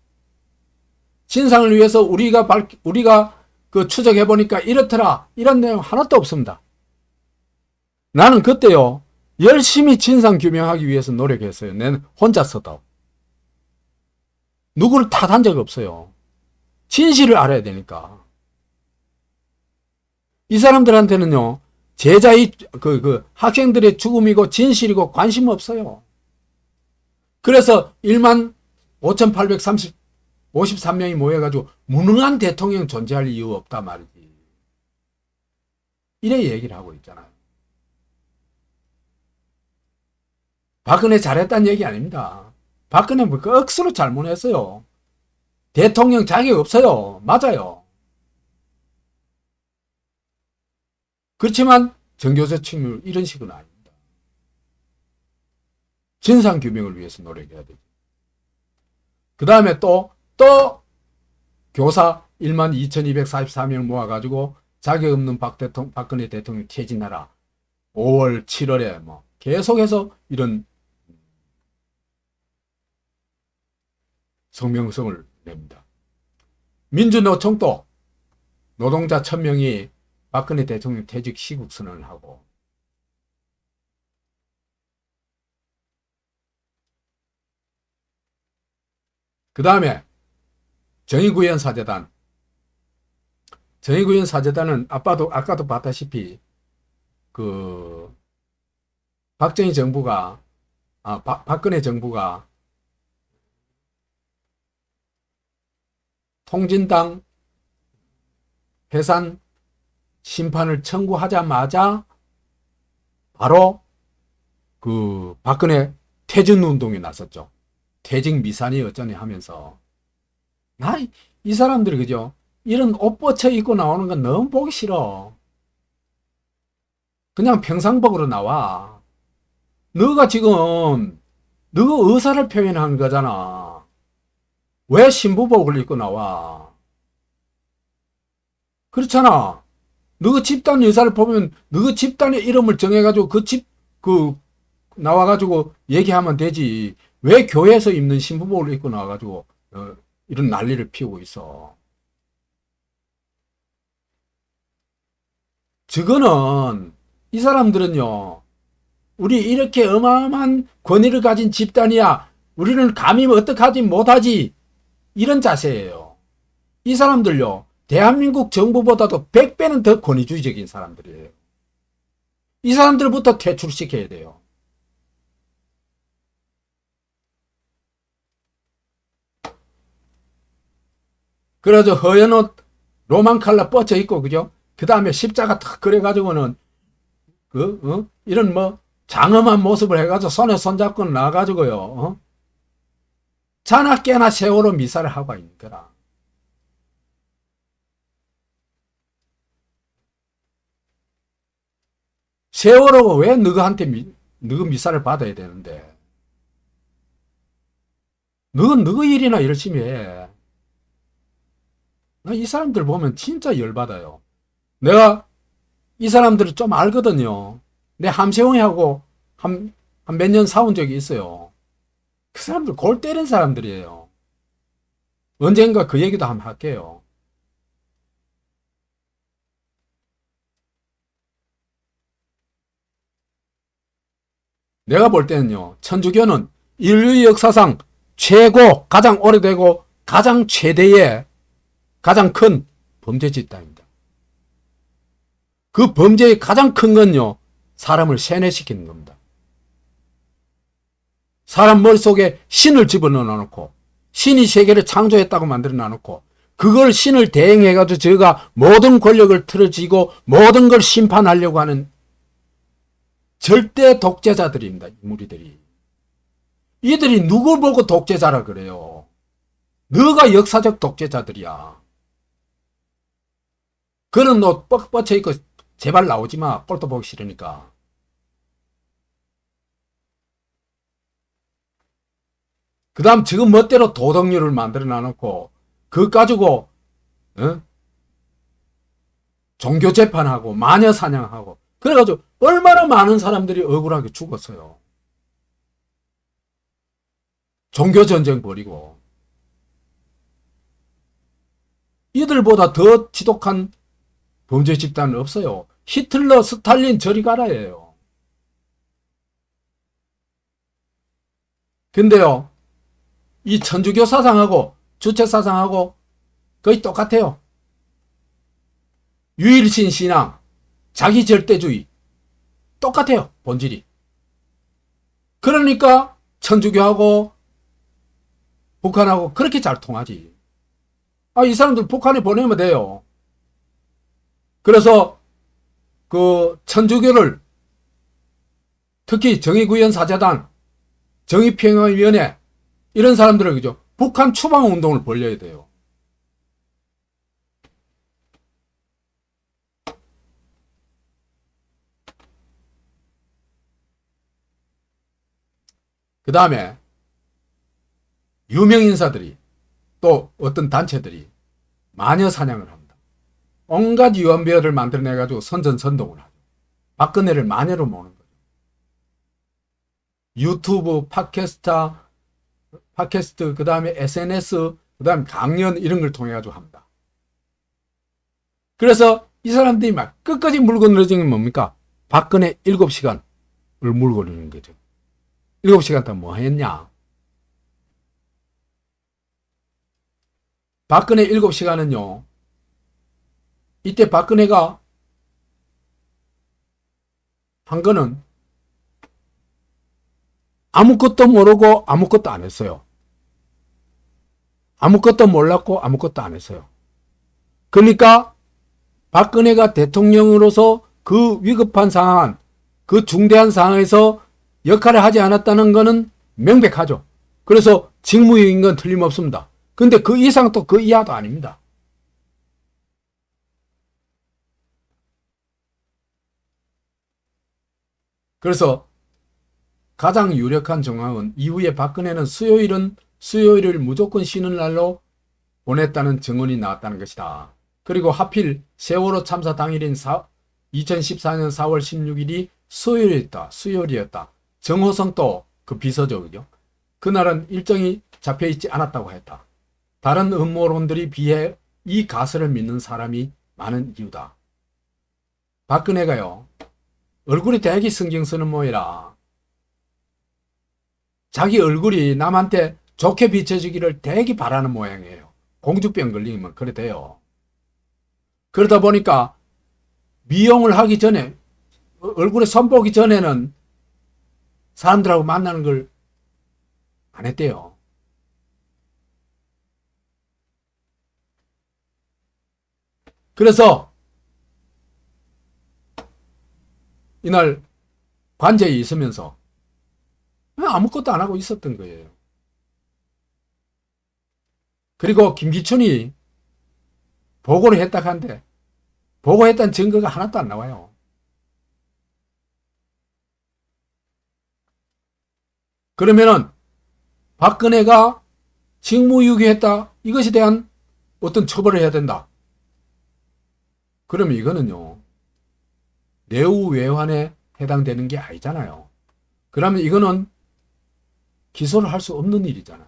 진상을 위해서 우리가 추적해보니까 이렇더라. 이런 내용 하나도 없습니다. 나는 그때요, 열심히 진상규명하기 위해서 노력했어요. 내는 혼자서도. 누구를 탓한 적 없어요. 진실을 알아야 되니까. 이 사람들한테는요, 학생들의 죽음이고 진실이고 관심 없어요. 그래서 15,853명이 모여가지고 무능한 대통령 존재할 이유 없다 말이지. 이래 얘기를 하고 있잖아요. 박근혜 잘했다는 얘기 아닙니다. 박근혜 억수로 잘못했어요. 대통령 자격 없어요. 맞아요. 그렇지만 정교조 책무 이런 식은 아닙니다. 진상규명을 위해서 노력해야 되죠. 그 다음에 또 교사 12,244명 모아가지고 자격 없는 박근혜 대통령 퇴진하라. 5월, 7월에 계속해서 이런 성명서를 냅니다. 민주노총도 노동자 1000명이 박근혜 대통령 퇴직 시국 선언을 하고, 그 다음에 정의구현 사재단. 정의구현 사재단은 아까도 봤다시피 박정희 정부가 박근혜 정부가 통진당 해산 심판을 청구하자마자 바로 박근혜 퇴진 운동에 나섰죠. 퇴직 미산이 어쩌니 하면서. 이 사람들이 그죠? 이런 옷 벗쳐 입고 나오는 건 너무 보기 싫어. 그냥 평상복으로 나와. 너가 지금 너가 의사를 표현하는 거잖아. 왜 신부복을 입고 나와? 그렇잖아. 너가 집단 의사를 보면 너가 집단의 이름을 정해가지고 나와가지고 얘기하면 되지. 왜 교회에서 입는 신부복을 입고 나와가지고 이런 난리를 피우고 있어. 저거는 이 사람들은요, 우리 이렇게 어마어마한 권위를 가진 집단이야, 우리는 감히 어떡하지 못하지, 이런 자세예요. 이 사람들요, 대한민국 정부보다도 100배는 더 권위주의적인 사람들이에요. 이 사람들부터 퇴출시켜야 돼요. 그래서 허연 옷 로만 칼라 뻗쳐 있고, 그죠? 그 다음에 십자가 탁 그래가지고는 이런 장엄한 모습을 해가지고 손에 손잡고 나가지고요, 자나 깨나 세월호 미사를 하고 있는 거라. 세월호가 왜 너한테 너가 미사를 받아야 되는데? 너가 일이나 열심히 해. 나 이 사람들 보면 진짜 열받아요. 내가 이 사람들을 좀 알거든요. 내 함세웅이하고 한 몇 년 싸운 적이 있어요. 그 사람들 골 때린 사람들이에요. 언젠가 그 얘기도 한번 할게요. 내가 볼 때는요, 천주교는 인류 역사상 최고, 가장 오래되고 가장 최대의 가장 큰 범죄 집단입니다. 그 범죄의 가장 큰 건요, 사람을 세뇌시키는 겁니다. 사람 머릿속에 신을 집어넣어 놓고, 신이 세계를 창조했다고 만들어 놔놓고, 그걸 신을 대행해가지고 저가 모든 권력을 틀어지고 모든 걸 심판하려고 하는 절대 독재자들입니다. 이 무리들이. 이들이 누굴 보고 독재자라 그래요? 너가 역사적 독재자들이야. 그런 옷 뻗쳐 입고 제발 나오지 마. 꼴도 보기 싫으니까. 그 다음 지금 멋대로 도덕률을 만들어 놔놓고 그거 가지고 종교 재판하고 마녀 사냥하고 그래가지고 얼마나 많은 사람들이 억울하게 죽었어요. 종교 전쟁 벌이고. 이들보다 더 지독한 범죄 집단은 없어요. 히틀러, 스탈린 저리 가라예요. 근데요, 이 천주교 사상하고 주체 사상하고 거의 똑같아요. 유일신 신앙, 자기 절대주의 똑같아요. 본질이. 그러니까 천주교하고 북한하고 그렇게 잘 통하지. 이 사람들 북한에 보내면 돼요. 그래서 그 천주교를 특히 정의구현 사재단, 정의평화위원회 이런 사람들을 그죠? 북한 추방 운동을 벌려야 돼요. 그 다음에 유명 인사들이 또 어떤 단체들이 마녀 사냥을 합니다. 온갖 유언비어를 만들어내가지고 선전선동을 하죠. 박근혜를 마녀로 모는 거죠. 유튜브, 팟캐스트, 팟캐스트, 그 다음에 SNS, 그 다음에 강연 이런 걸 통해 가지고 합니다. 그래서 이 사람들이 막 끝까지 물고 늘어지는 게 뭡니까? 박근혜 7시간을 물고 늘는 거죠. 7시간 동안 뭐 했냐? 박근혜 7시간은요, 이때 박근혜가 한 거는 아무것도 모르고 아무것도 안 했어요. 아무것도 몰랐고 아무것도 안 했어요. 그러니까 박근혜가 대통령으로서 그 위급한 상황, 그 중대한 상황에서 역할을 하지 않았다는 것은 명백하죠. 그래서 직무유기인 건 틀림없습니다. 근데 그 이상도 그 이하도 아닙니다. 그래서 가장 유력한 정황은 이후에 박근혜는 수요일을 무조건 쉬는 날로 보냈다는 증언이 나왔다는 것이다. 그리고 하필 세월호 참사 당일인 2014년 4월 16일이 수요일이었다. 정호성도 그 비서죠. 그죠? 그날은 일정이 잡혀있지 않았다고 했다. 다른 음모론들에 비해 이 가설을 믿는 사람이 많은 이유다. 박근혜가요, 얼굴이 되게 신경 쓰는 모이라 자기 얼굴이 남한테 좋게 비춰지기를 되게 바라는 모양이에요. 공주병 걸리면 그래 돼요. 그러다 보니까 미용을 하기 전에, 얼굴에 선보기 전에는 사람들하고 만나는 걸 안 했대요. 그래서 이날 관저에 있으면서 아무것도 안 하고 있었던 거예요. 그리고 김기춘이 보고를 했다 한데 보고했다는 증거가 하나도 안 나와요. 그러면은 박근혜가 직무유기했다, 이것에 대한 어떤 처벌을 해야 된다. 그러면 이거는요, 내후외환에 해당되는 게 아니잖아요. 그러면 이거는 기소를 할 수 없는 일이잖아요.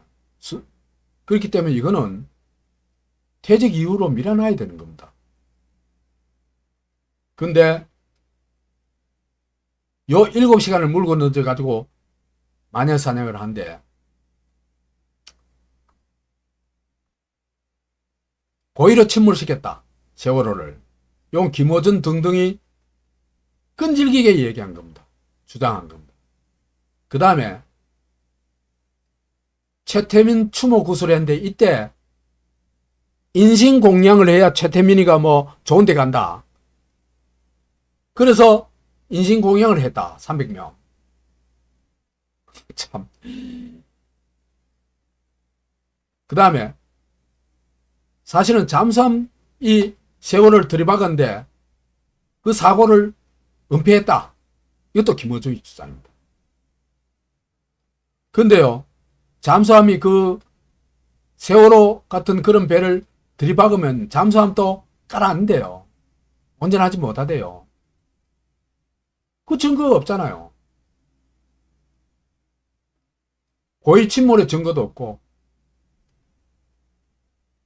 그렇기 때문에 이거는 퇴직 이후로 밀어놔야 되는 겁니다. 근데 요 7시간을 물고 늦어 가지고 마녀사냥을 한데, 고의로 침몰시켰다, 세월호를. 용 김어준 등등이 끈질기게 얘기한 겁니다. 주장한 겁니다. 그 다음에 최태민 추모 구술했는데 이때 인신공양을 해야 최태민이가 뭐 좋은 데 간다. 그래서 인신공양을 했다. 300명. 참. 그 다음에 사실은 잠수함이 세월을 들이박았는데 그 사고를 은폐했다. 이것도 김어준이 주장입니다. 근데요, 잠수함이 그 세월호 같은 그런 배를 들이박으면 잠수함도 가라앉는데요. 운전하지 못하대요. 그 증거가 없잖아요. 고의 침몰의 증거도 없고,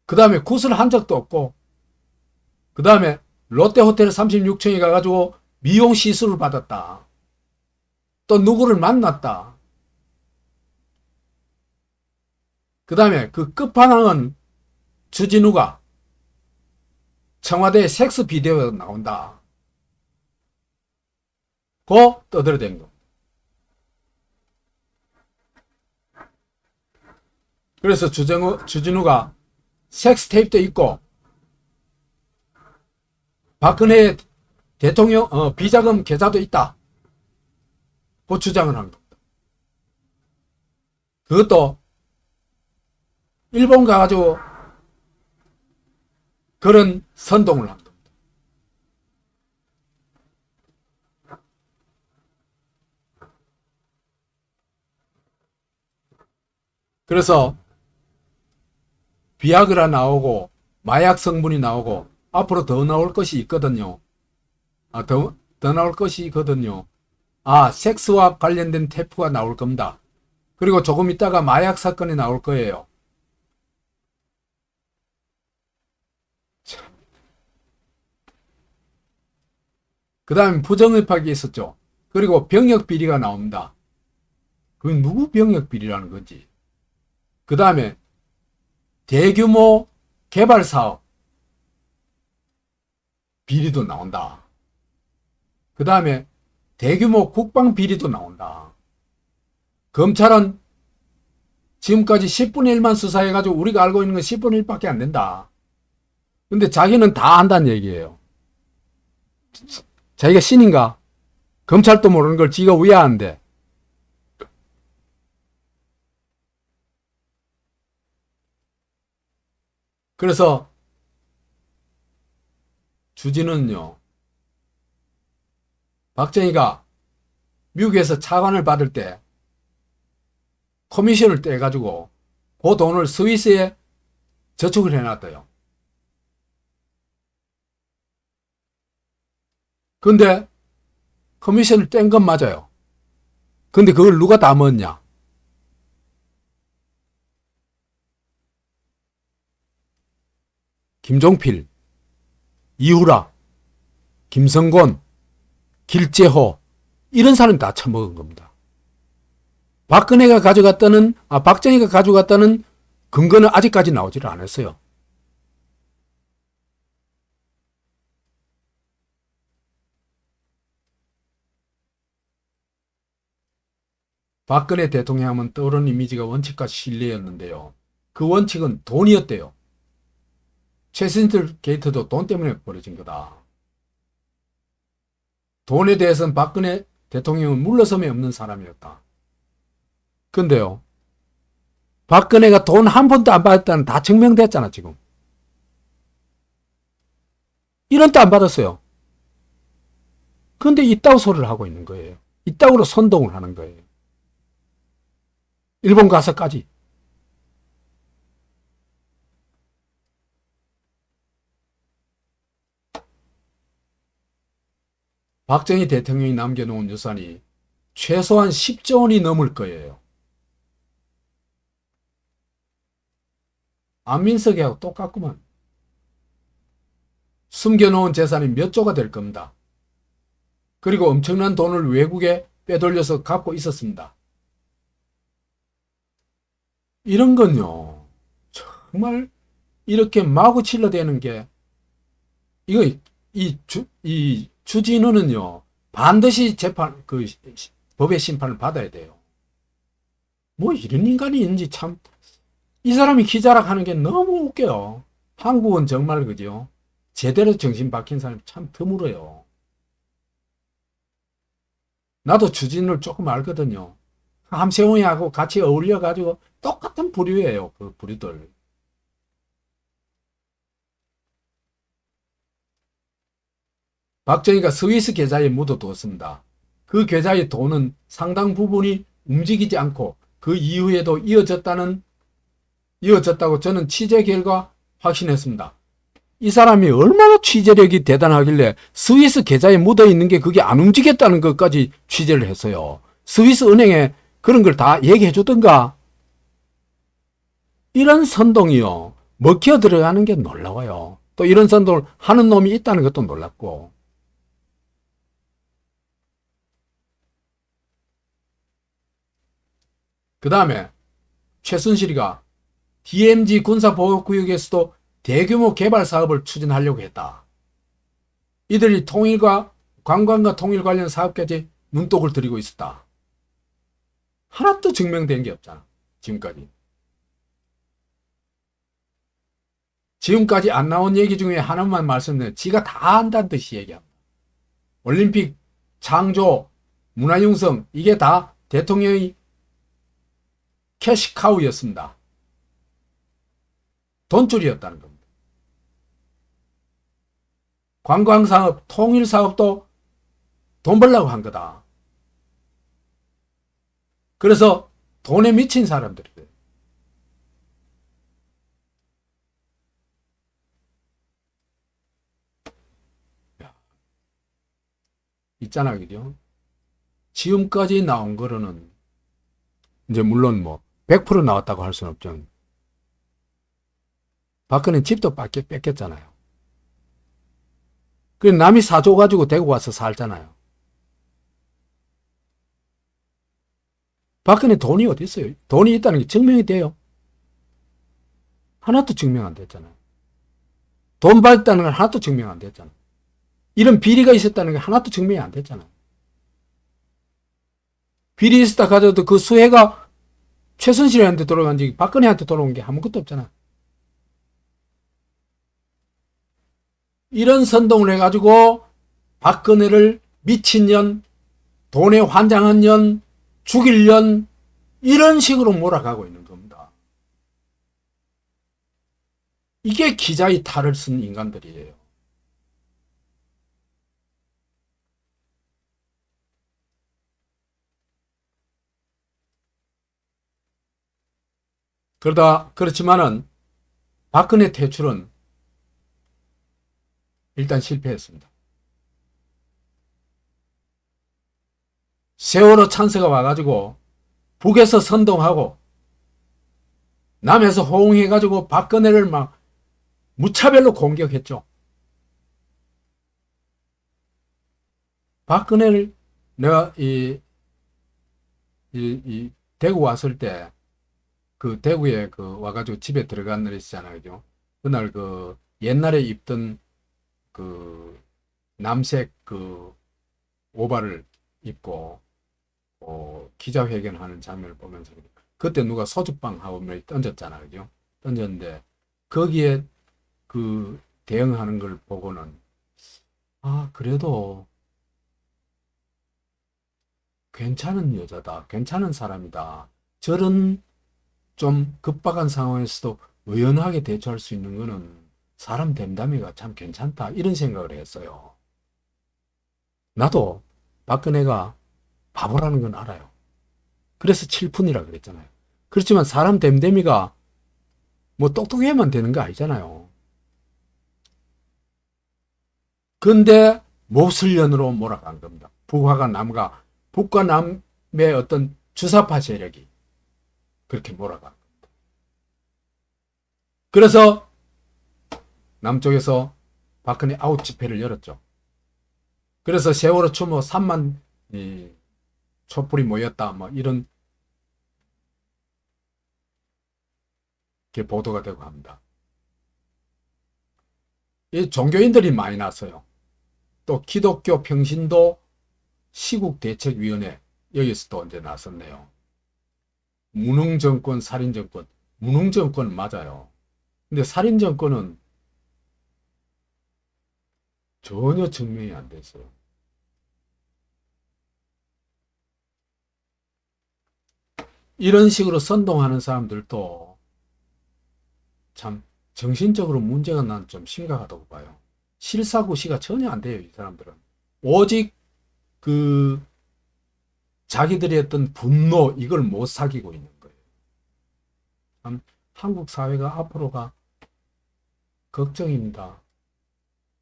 그 다음에 구슬 한 적도 없고, 그 다음에 롯데호텔 36층에 가가지고 미용 시술을 받았다. 또 누구를 만났다. 그 다음에 그 끝판왕은 주진우가 청와대 섹스 비디오에 나온다. 그 떠들어댄 거. 그래서 주진우가 섹스 테이프도 있고 박근혜 대통령 비자금 계좌도 있다. 그 주장을 한 겁니다. 그것도 일본 가가지고 그런 선동을 한 겁니다. 그래서 비아그라 나오고 마약 성분이 나오고 앞으로 더 나올 것이 있거든요. 더 나올 것이 있거든요. 섹스와 관련된 테이프가 나올 겁니다. 그리고 조금 있다가 마약 사건이 나올 거예요. 그 다음에 부정입학이 있었죠. 그리고 병역비리가 나옵니다. 그건 누구 병역비리라는 건지. 그 다음에 대규모 개발사업 비리도 나온다. 그 다음에 대규모 국방비리도 나온다. 검찰은 지금까지 10분의 1만 수사해가지고 우리가 알고 있는 건 10분의 1밖에 안 된다. 근데 자기는 다 안다는 얘기예요. 자기가 신인가? 검찰도 모르는 걸 지가 위하는데. 그래서 주진우는요, 박정희가 미국에서 차관을 받을 때 커미션을 떼가지고 그 돈을 스위스에 저축을 해놨대요. 근데 커미션을 뗀 건 맞아요. 근데 그걸 누가 다 먹었냐? 김종필, 이후라, 김성곤, 길재호 이런 사람이 다 처먹은 겁니다. 박정희가 가져갔다는 근거는 아직까지 나오지를 않았어요. 박근혜 대통령 하면 떠오르는 이미지가 원칙과 신뢰였는데요. 그 원칙은 돈이었대요. 최순실 게이트도 돈 때문에 벌어진 거다. 돈에 대해서는 박근혜 대통령은 물러섬이 없는 사람이었다. 근데요, 박근혜가 돈 한 푼도 안 받았다는 다 증명됐잖아, 지금. 1원도 안 받았어요. 근데 이따구 소리를 하고 있는 거예요. 이따구로 선동을 하는 거예요. 일본 가서까지. 박정희 대통령이 남겨놓은 유산이 최소한 10조 원이 넘을 거예요. 안민석이하고 똑같구만. 숨겨놓은 재산이 몇 조가 될 겁니다. 그리고 엄청난 돈을 외국에 빼돌려서 갖고 있었습니다. 이런 건요, 정말 이렇게 마구 질러대는 게, 이 주진우는요, 반드시 법의 심판을 받아야 돼요. 뭐 이런 인간이 있는지 참, 이 사람이 기자락하는 게 너무 웃겨요. 한국은 정말 그죠? 제대로 정신 박힌 사람이 참 드물어요. 나도 주진우를 조금 알거든요. 함세웅이하고 같이 어울려가지고 똑같은 부류예요. 그 부류들. 박정희가 스위스 계좌에 묻어두었습니다. 그 계좌의 돈은 상당 부분이 움직이지 않고 그 이후에도 이어졌다고 저는 취재 결과 확신했습니다. 이 사람이 얼마나 취재력이 대단하길래 스위스 계좌에 묻어있는 게 그게 안 움직였다는 것까지 취재를 했어요. 스위스 은행에 그런 걸 다 얘기해 주던가. 이런 선동이요, 먹혀 들어가는 게 놀라워요. 또 이런 선동을 하는 놈이 있다는 것도 놀랍고. 그 다음에 최순실이가 DMZ 군사보호구역에서도 대규모 개발 사업을 추진하려고 했다. 이들이 관광과 통일 관련 사업까지 눈독을 들이고 있었다. 하나도 증명된 게 없잖아, 지금까지. 지금까지 안 나온 얘기 중에 하나만 말씀드리면 지가 다 안다는 듯이 얘기합니다. 올림픽 창조, 문화융성, 이게 다 대통령의 캐시카우였습니다. 돈줄이었다는 겁니다. 관광사업, 통일사업도 돈 벌려고 한 거다. 그래서 돈에 미친 사람들이에요. 있잖아, 그죠? 지금까지 나온 거로는 이제 물론 뭐 100% 나왔다고 할 수는 없죠. 박근혜 집도 뺏겼잖아요. 그래서 남이 사줘가지고 대구 와서 살잖아요. 박근혜 돈이 어디 있어요? 돈이 있다는 게 증명이 돼요? 하나도 증명 안 됐잖아요. 돈 받았다는 건 하나도 증명 안 됐잖아요. 이런 비리가 있었다는 게 하나도 증명이 안 됐잖아요. 비리 있었다 가져도 그 수혜가 최순실한테 돌아간지 박근혜한테 돌아온 게 아무것도 없잖아. 이런 선동을 해가지고 박근혜를 미친년, 돈에 환장한 년, 죽일 년, 이런 식으로 몰아가고 있는 겁니다. 이게 기자의 탈을 쓴 인간들이에요. 그렇지만은 박근혜 퇴출은 일단 실패했습니다. 세월호 찬스가 와가지고 북에서 선동하고 남에서 호응해가지고 박근혜를 막 무차별로 공격했죠. 박근혜를 내가 이 대구 왔을 때 그 대구에 그 와가지고 집에 들어간 날 있잖아요. 그죠? 그날 그 옛날에 입던 그 남색 그 오바를 입고 기자회견하는 장면을 보면서 그때 누가 소주빵 하고 던졌잖아. 그죠? 던졌는데 거기에 그 대응하는 걸 보고는 그래도 괜찮은 여자다. 괜찮은 사람이다. 저런 좀 급박한 상황에서도 의연하게 대처할 수 있는 거는 사람 됨담이가 참 괜찮다. 이런 생각을 했어요. 나도 박근혜가 바보라는 건 알아요. 그래서 7푼이라 그랬잖아요. 그렇지만 사람 됨됨이가 뭐 똑똑해야만 되는 거 아니잖아요. 근데 모슬련으로 몰아간 겁니다. 북과 남의 어떤 주사파 세력이 그렇게 몰아간 겁니다. 그래서 남쪽에서 박근혜 아웃 집회를 열었죠. 그래서 세월호 추모 3만 촛불이 모였다. 뭐 이런 게 보도가 되고 합니다. 이 종교인들이 많이 났어요. 또 기독교 평신도 시국대책위원회 여기서 또 이제 나섰네요. 무능정권, 살인정권. 무능정권 맞아요. 근데 살인정권은 전혀 증명이 안 됐어요. 이런 식으로 선동하는 사람들도 참 정신적으로 문제가 난 좀 심각하다고 봐요. 실사구시가 전혀 안 돼요, 이 사람들은. 오직 그 자기들의 어떤 분노 이걸 못 사귀고 있는 거예요. 참 한국 사회가 앞으로가 걱정입니다.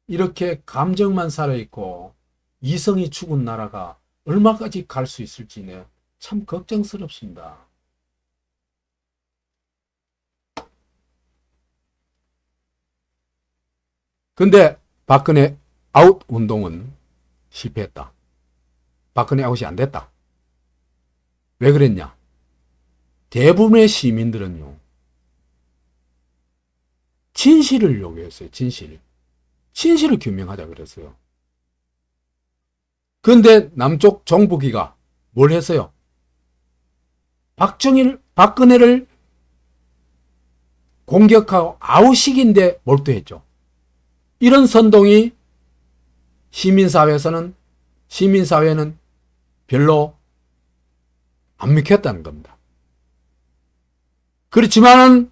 이렇게 감정만 살아있고 이성이 죽은 나라가 얼마까지 갈 수 있을지 참 걱정스럽습니다. 근데 박근혜 아웃 운동은 실패했다. 박근혜 아웃이 안 됐다. 왜 그랬냐? 대부분의 시민들은요, 진실을 요구했어요. 진실을 규명하자 그랬어요. 그런데 남쪽 정부기가 뭘 했어요? 박근혜를 공격하고 아웃시킨데 몰두했죠. 이런 선동이 시민사회는 별로 안 믿겼다는 겁니다. 그렇지만은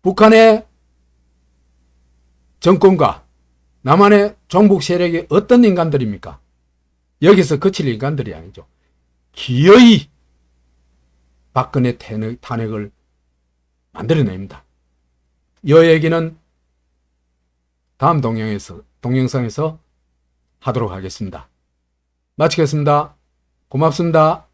북한의 정권과 남한의 종북 세력이 어떤 인간들입니까? 여기서 그칠 인간들이 아니죠. 기어이 박근혜 탄핵을 만들어냅니다. 이 얘기는 다음 동영상에서 하도록 하겠습니다. 마치겠습니다. 고맙습니다.